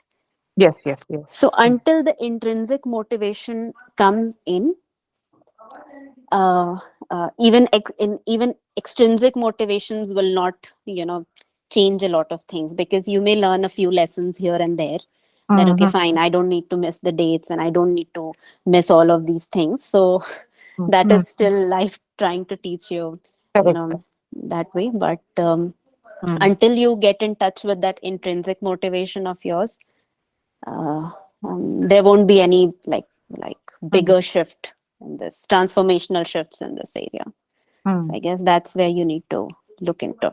S7: Yes yes yes.
S1: So until the intrinsic motivation comes in, uh, even extrinsic motivations will not change a lot of things, because you may learn a few lessons here and there, that okay, fine, I don't need to miss the dates and I don't need to miss all of these things. So that is still life trying to teach you,
S7: correct.
S1: that way. But until you get in touch with that intrinsic motivation of yours, uh, there won't be any like bigger shift in this transformational shifts in this area. So I guess that's where you need to look into.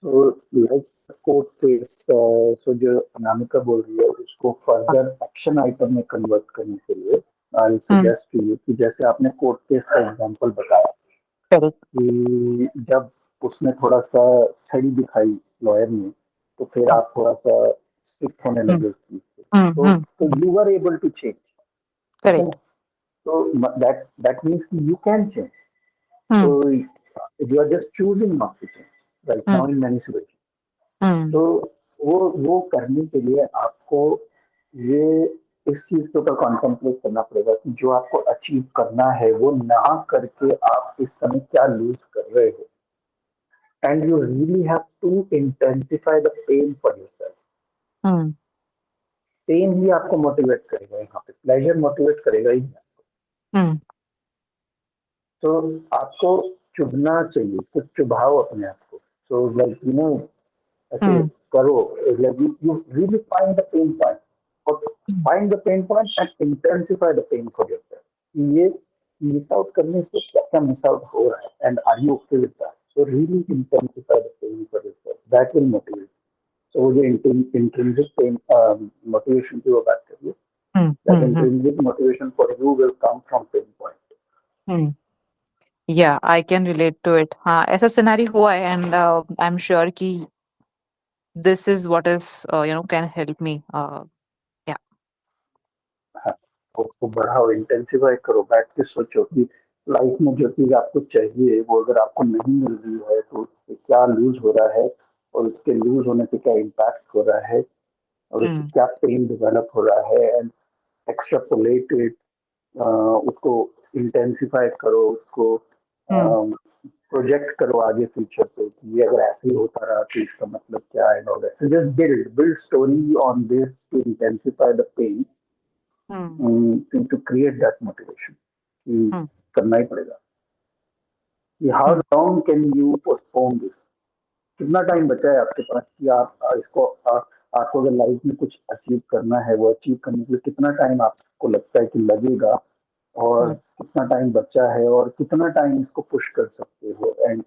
S4: तो like court case, सो जो अनामिका बोल रही है उसको further action item में convert करने के लिए आई सजेस्ट टू यू कि जैसे आपने कोर्ट केस का एग्जांपल बताया कि जब उसने थोड़ा सा छड़ी दिखाई लॉयर ने, तो फिर आप थोड़ा सा स्ट्रिक्ट होने लगे उस चीज से, तो you are able to change, ठीक है ना?
S7: Correct.
S4: तो that means you can change. So you are just choosing not to change right now in many situations. तो वो करने के लिए आपको ये इस चीज के ऊपर कॉन्सेंट्रेट करना पड़ेगा कि जो आपको अचीव करना है वो ना करके आप इस समय क्या लूज कर रहे हो, and you really have to intensify the pain for yourself. Pain ही आपको मोटिवेट करेगा, यहाँ पे प्लेजर मोटिवेट करेगा ही नहीं. तो आपको चुभना चाहिए, कुछ चुभाओ अपने आप को. सो लाइक यू नो ऐसे करो, like you really find the pain point, or find the pain point and intensify the pain for yourself. ये मिस आउट करने से क्या क्या मिस आउट हो रहा है, and are you okay with that? So really intensify the pain for yourself. That will motivate. So वो जो intrinsic pain motivation की वो बात करिए, that intrinsic motivation for you will come from pain point.
S7: Yeah, I can relate to it. हाँ, ऐसा scenario हुआ है, and I'm sure कि this is what is can help me. Yeah.
S4: हाँ, उसको बढ़ाओ, इंटेंसिफाई करो, बैठ के सोचो कि लाइफ में जो चीज आपको चाहिए वो अगर आपको नहीं मिल रही है तो उससे क्या लूज हो रहा है, और उसके लूज होने से क्या इम्पैक्ट हो रहा है, और उससे क्या पेन डेवलप हो रहा है, एंड एक्सट्रापोलेट इट, उसको इंटेंसिफाई करो, उसको प्रोजेक्ट करो आगे फ्यूचर पे कि ये अगर ऐसे ही होता रहा तो इसका मतलब क्या है, और ऐसे just build story on this to intensify the pain, to create that motivation कि करना ही पड़ेगा. कि how long can you postpone this? कितना टाइम बचा है आपके पास कि आप इसको आपको अगर लाइफ में कुछ अचीव करना है, वो अचीव करने के लिए कितना टाइम आपको लगता है कि लगेगा, और कितना टाइम बचा है, और कितना टाइम इसको पुश कर सकते हो, एंड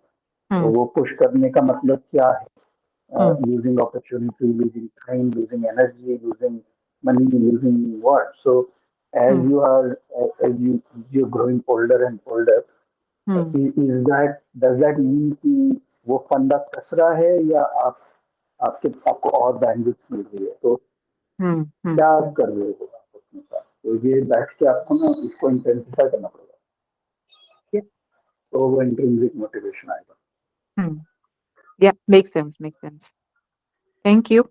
S4: वो पुश करने का मतलब क्या है? Losing opportunity, losing time, losing energy, losing money, losing what? So as you are as you're growing older and older, does that mean कि वो फंडा कस रहा है, या आपको और बैंडविड्थ मिल रही है? तो क्या कर रहे हो आप अपने साथ? तो ये बैठ के आपको ना इसको इंटेंसिफाई करना पड़ेगा, ठीक है? तो वो इंट्रिंसिक मोटिवेशन आएगा.
S7: Yeah, makes sense. Thank you.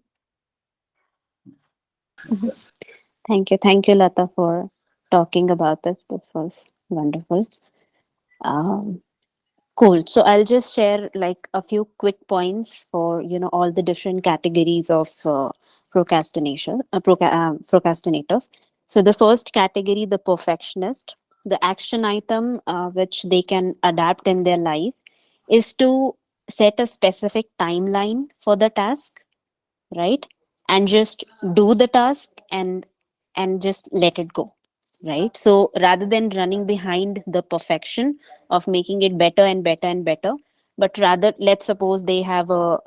S1: Thank you, Lata, for talking about this. This was wonderful. Cool. So I'll just share like a few quick points for all the different categories of procrastinators. So the first category, the perfectionist, the action item which they can adapt in their life is to set a specific timeline for the task, right? And just do the task and just let it go, right? So rather than running behind the perfection of making it better and better and better, but rather, let's suppose they have a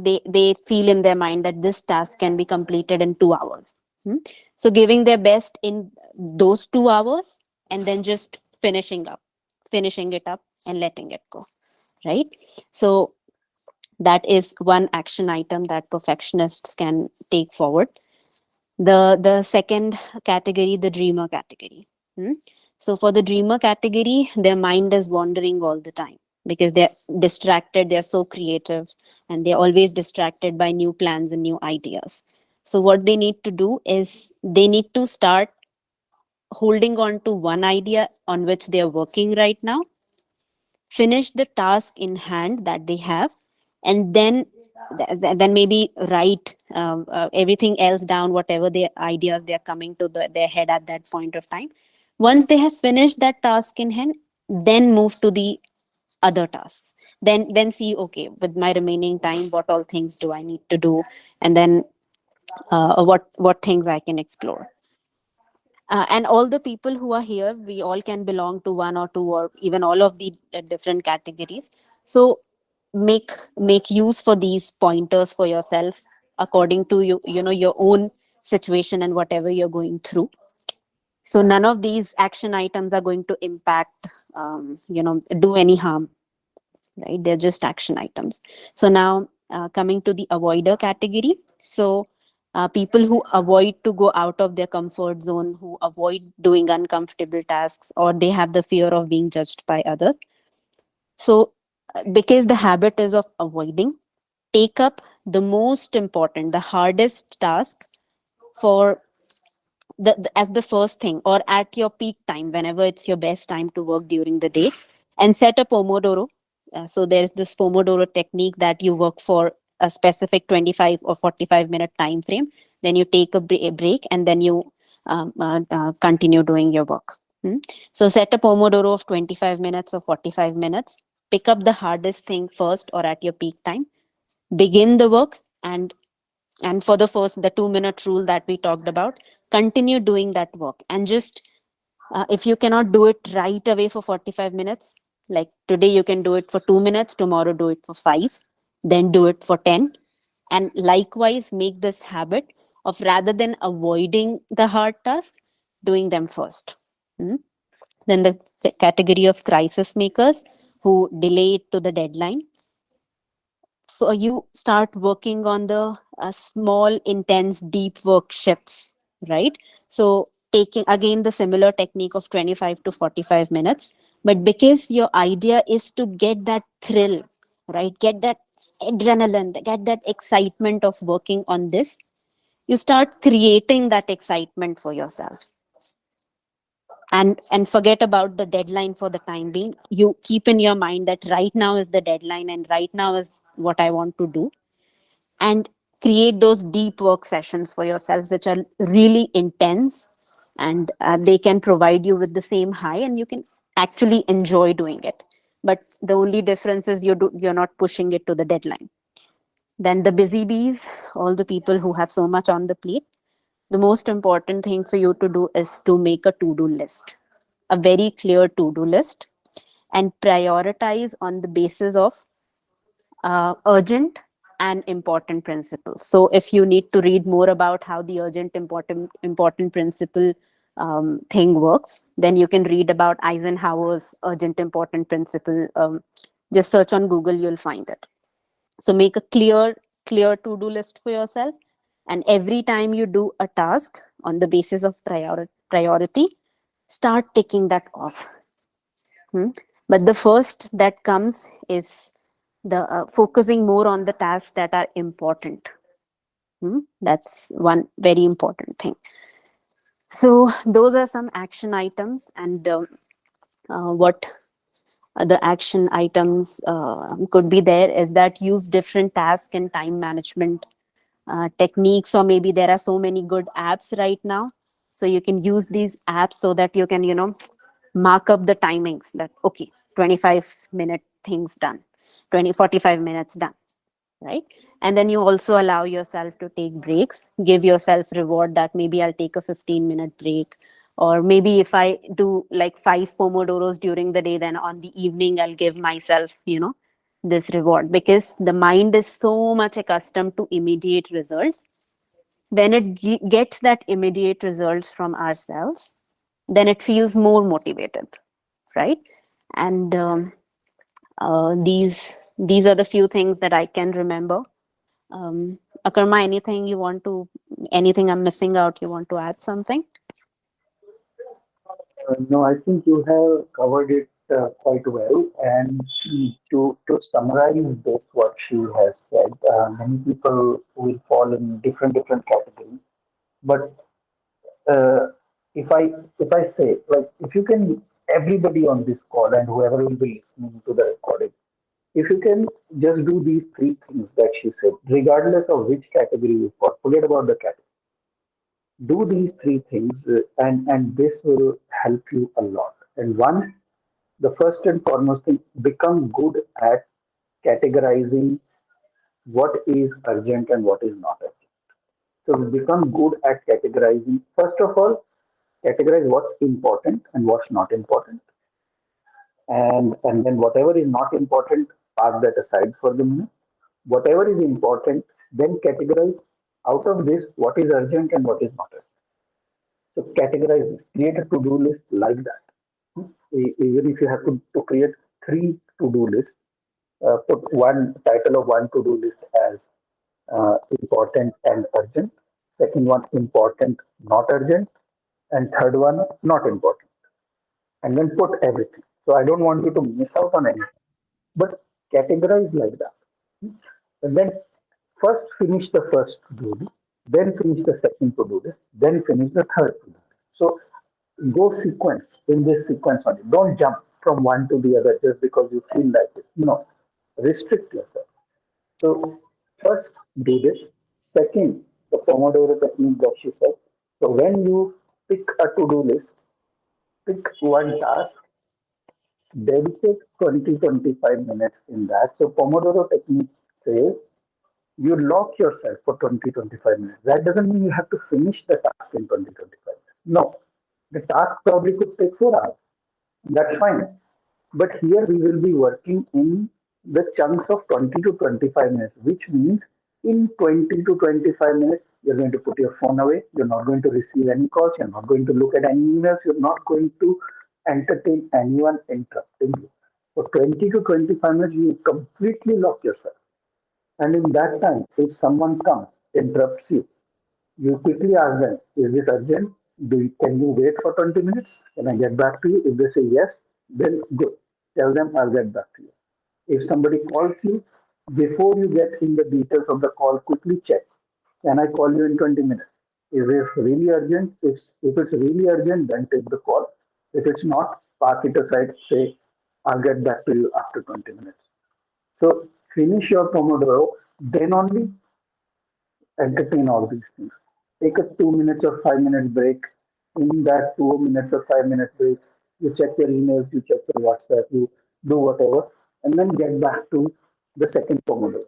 S1: they feel in their mind that this task can be completed in 2 hours. So giving their best in those 2 hours, and then just finishing it up and letting it go, right? So that is one action item that perfectionists can take forward. The second category, the dreamer category. So for the dreamer category, their mind is wandering all the time because they're distracted, they're so creative, and they're always distracted by new plans and new ideas. So what they need to do is they need to start holding on to one idea on which they're working right now, finish the task in hand that they have, and then maybe write everything else down, whatever their ideas they're coming to their head at that point of time. Once they have finished that task in hand, then move to the other tasks. Then see, okay, with my remaining time, what all things do I need to do, and then what things I can explore. And all the people who are here, we all can belong to one or two or even all of the different categories. So make use for these pointers for yourself according to your own situation and whatever you're going through. So none of these action items are going to impact do any harm, right? They're just action items. So now coming to the avoider category. So, people who avoid to go out of their comfort zone, who avoid doing uncomfortable tasks, or they have the fear of being judged by others. So, because the habit is of avoiding, take up the most important, the hardest task for as the first thing, or at your peak time, whenever it's your best time to work during the day, and set a pomodoro. So there's this pomodoro technique that you work for a specific 25 or 45-minute time frame, then you take a break, and then you continue doing your work. So set a pomodoro of 25 minutes or 45 minutes, pick up the hardest thing first or at your peak time, begin the work, and for the first, the 2-minute rule that we talked about, continue doing that work. And just if you cannot do it right away for 45 minutes, like today you can do it for 2 minutes, tomorrow do it for 5, then do it for 10. And likewise, make this habit of, rather than avoiding the hard tasks, doing them first. Hmm? Then the category of crisis makers who delay it to the deadline. So you start working on the small, intense, deep work shifts, right? So taking again the similar technique of 25 to 45 minutes, but because your idea is to get that thrill, right? Get that adrenaline, get that excitement of working on this, you start creating that excitement for yourself. And forget about the deadline for the time being. You keep in your mind that right now is the deadline and right now is what I want to do, and create those deep work sessions for yourself which are really intense, and they can provide you with the same high, and you can actually enjoy doing it. But the only difference is you're not pushing it to the deadline. Then the busy bees, all the people who have so much on the plate, the most important thing for you to do is to make a to-do list, a very clear to-do list, and prioritize on the basis of urgent and important principles. So if you need to read more about how the urgent important principle thing works, then you can read about Eisenhower's urgent important principle. Just search on Google, you'll find it. So make a clear to-do list for yourself, and every time you do a task on the basis of priority, start taking that off. But the first that comes is the focusing more on the tasks that are important. That's one very important thing. So those are some action items, and what the action items could be there is that use different task and time management techniques, or maybe there are so many good apps right now, so you can use these apps so that you can mark up the timings, that okay, 25-minute things done, 45 minutes done, right? And then you also allow yourself to take breaks, give yourself reward, that maybe I'll take a 15-minute break, or maybe if I do like 5 pomodoros during the day, then on the evening I'll give myself this reward, because the mind is so much accustomed to immediate results. When it gets that immediate results from ourselves, then it feels more motivated, right? And these are the few things that I can remember. Akarma, anything I'm missing out, you want to add something?
S4: No, I think you have covered it quite well. And to summarize this, what she has said, many people will fall in different categories. But uh, if I say, like, if you can, everybody on this call and whoever will be listening to the recording, if you can just do these three things that she said, regardless of which category you fall, forget about the category. Do these three things, and this will help you a lot. And one, the first and foremost thing, become good at categorizing what is urgent and what is not urgent. So become good at categorizing. First of all, categorize what's important and what's not important. And then whatever is not important, park that aside for the minute. Whatever is important, then categorize out of this what is urgent and what is not urgent. So categorize this. Create a to-do list like that. Even if you have to create 3 to-do lists, put one title of one to-do list as important and urgent. Second one, important, not urgent. And third one, not important. And then put everything. So I don't want you to miss out on anything, but categorize like that. And then first finish the first to-do list, then finish the second to-do list, then finish the third to-do list. So go sequence in this sequence only. Don't jump from one to the other just because you feel like it. No, restrict yourself. So first do this. Second, the Pomodoro technique that she said. So when you pick a to-do list, pick one task, dedicate 20-25 minutes in that. So Pomodoro technique says you lock yourself for 20-25 minutes. That doesn't mean you have to finish the task in 20-25 minutes. No, the task probably could take 4 hours. That's fine. But here we will be working in the chunks of 20 to 25 minutes, which means in 20 to 25 minutes, you're going to put your phone away. You're not going to receive any calls. You're not going to look at any emails. You're not going to entertain anyone interrupting you. For 20 to 25 minutes, you completely lock yourself. And in that time, if someone comes, interrupts you, you quickly ask them, is this urgent? Can you wait for 20 minutes? Can I get back to you? If they say yes, then good. Tell them I'll get back to you. If somebody calls you, before you get in the details of the call, quickly check. Can I call you in 20 minutes? Is this really urgent? If it's really urgent, then take the call. If it's not, park it aside, say, I'll get back to you after 20 minutes. So finish your Pomodoro, then only entertain all these things. Take a 2 minutes or 5 minute break. In that 2 minutes or 5 minute break, you check your emails, you check your WhatsApp, you do whatever, and then get back to the second Pomodoro.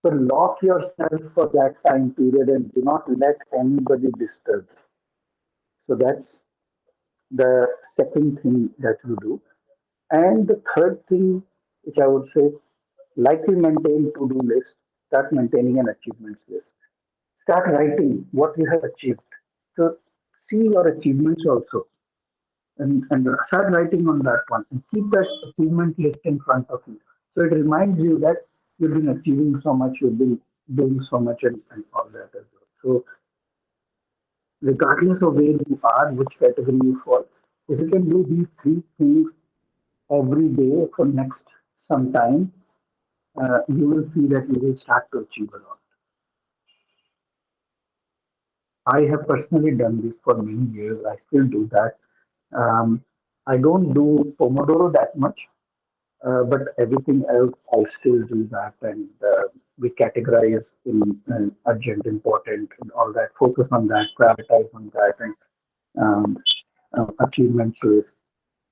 S4: So lock yourself for that time period and do not let anybody disturb you. So that's the second thing that you do. And the third thing, which I would say, like we maintain to-do list, start maintaining an achievements list. Start writing what you have achieved. So see your achievements also and start writing on that one and keep that achievement list in front of you. So it reminds you that you've been achieving so much, you've been doing so much and all that as well. So regardless of where you are, which category you fall, if you can do these three things every day for next some time, you will see that you will start to achieve a lot. I have personally done this for many years. I still do that. Um, I don't do Pomodoro that much, but everything else I still do that, and we categorize in urgent, important, and all that. Focus on that, prioritize on that, and achievements with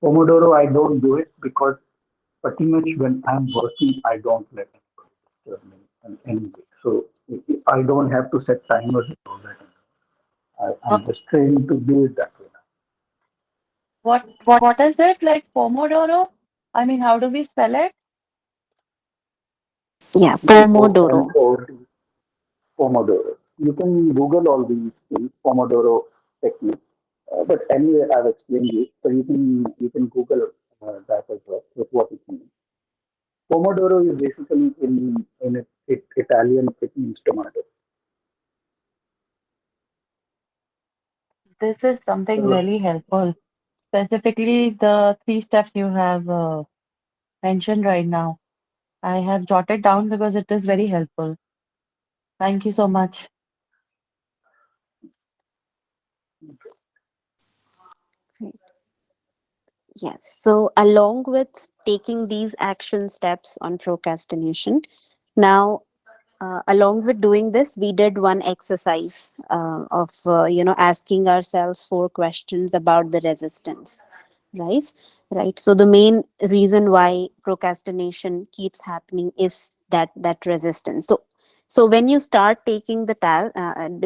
S4: Pomodoro. I don't do it because pretty much when I'm working, I don't let anybody disturb me in any way. So I don't have to set timers and all that.
S5: Uh,
S4: I'm just trained to do it that way.
S5: what is it like Pomodoro? I mean, how do we spell it?
S1: Yeah, Pomodoro.
S4: Pomodoro. Pomodoro. You can Google all these things, Pomodoro technique. But anyway, I've explained it, so you can Google that as well with what it means. Pomodoro is basically in Italian, it means tomato.
S5: This is something
S4: So
S5: really helpful, specifically the three steps you have mentioned right now. I have jotted down because it is very helpful. Thank you so much.
S1: Yes. So, along with taking these action steps on procrastination, now, along with doing this, we did one exercise of, asking ourselves four questions about the resistance, right? Right. So, the main reason why procrastination keeps happening is that resistance. So when you start taking the task,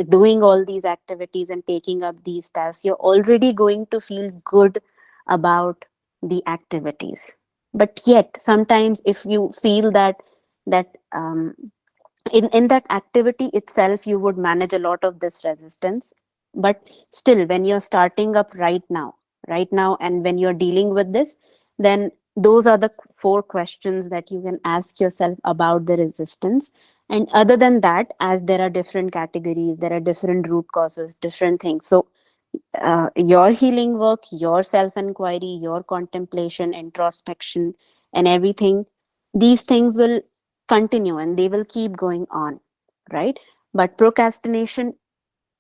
S1: doing all these activities and taking up these tasks, you're already going to feel good about the activities. But yet, sometimes if you feel that in that activity itself you would manage a lot of this resistance, but still when you're starting up right now, and when you're dealing with this, then those are the four questions that you can ask yourself about the resistance. And other than that, as there are different categories, there are different root causes, different things. So your healing work, your self inquiry, your contemplation, introspection, and everything, these things will continue and they will keep going on, right? But procrastination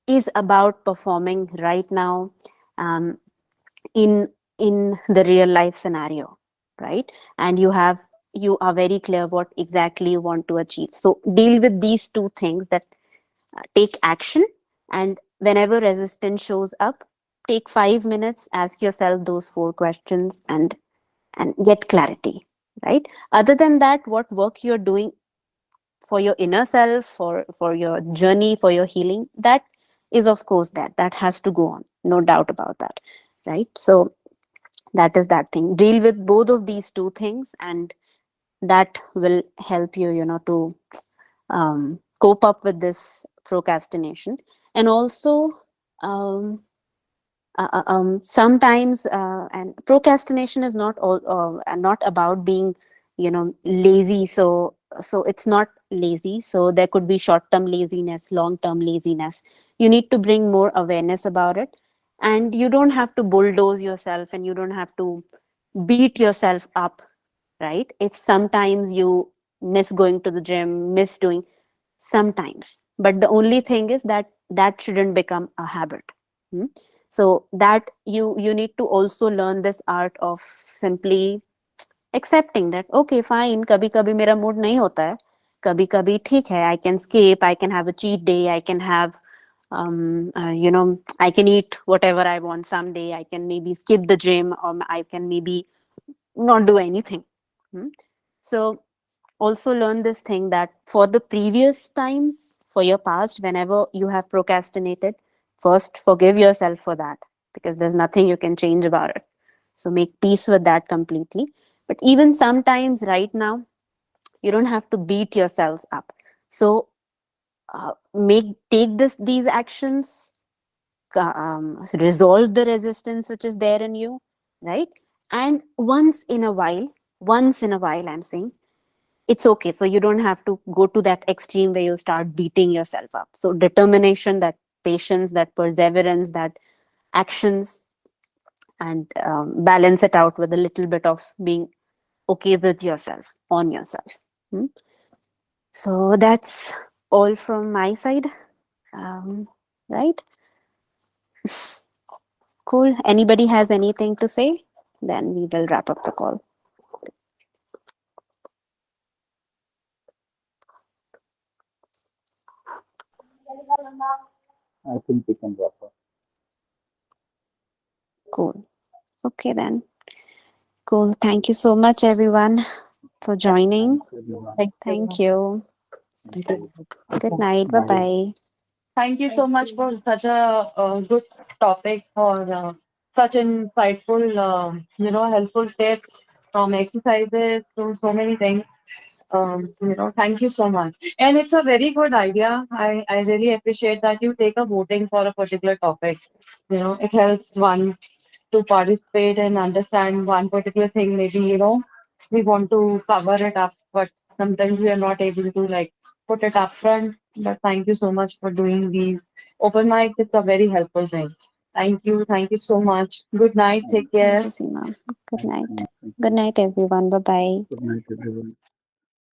S1: is about performing right now, um, in the real life scenario, right? And you are very clear what exactly you want to achieve. So deal with these two things, that take action, and whenever resistance shows up, take 5 minutes, ask yourself those four questions, and get clarity, right? Other than that, what work you're doing for your inner self, for your journey, for your healing, that is of course that has to go on, no doubt about that, right? So that is that thing. Deal with both of these two things, and that will help you, to cope up with this procrastination. And also, um, sometimes, and procrastination is not all not about being, lazy. So it's not lazy. So there could be short term laziness, long term laziness. You need to bring more awareness about it, and you don't have to bulldoze yourself, and you don't have to beat yourself up, right? If sometimes you miss going to the gym, miss doing, sometimes, but the only thing is that that shouldn't become a habit. Hmm? So that you need to also learn this art of simply accepting that, okay, fine, कभी कभी मेरा mood नहीं होता है, कभी कभी ठीक है, I can skip, I can have a cheat day, I can have, I can eat whatever I want someday, I can maybe skip the gym, or I can maybe not do anything. Hmm? So also learn this thing, that for the previous times, for your past, whenever you have procrastinated, first forgive yourself for that, because there's nothing you can change about it. So make peace with that completely. But even sometimes right now, you don't have to beat yourselves up. So make take these actions, resolve the resistance which is there in you, right? And once in a while, I'm saying, it's okay. So you don't have to go to that extreme where you start beating yourself up. So determination, that patience, that perseverance, that actions, and balance it out with a little bit of being okay with yourself, on yourself. Hmm? So that's all from my side. Right? Cool. Anybody has anything to say? Then we will wrap up the call.
S4: I think we can wrap up.
S1: Cool. Okay then. Cool. Thank you so much, everyone, for joining.
S4: Thanks, everyone.
S1: Thank you.
S4: Thank you.
S1: Good night. Bye bye.
S5: Thank you so much for such a good topic, for such insightful, helpful tips, from exercises to so many things. Thank you so much. And it's a very good idea. I really appreciate that you take a voting for a particular topic. It helps one to participate and understand one particular thing. Maybe, we want to cover it up, but sometimes we are not able to like put it up front. But thank you so much for doing these open mics. It's a very helpful thing. Thank you. Thank you so much. Good night. Take
S1: Thank
S5: care.
S1: you, Seema. Good
S4: Thanks so
S1: night.
S4: much. Thank
S1: Good
S4: you.
S1: night, everyone. Bye bye.
S4: Good night, everyone.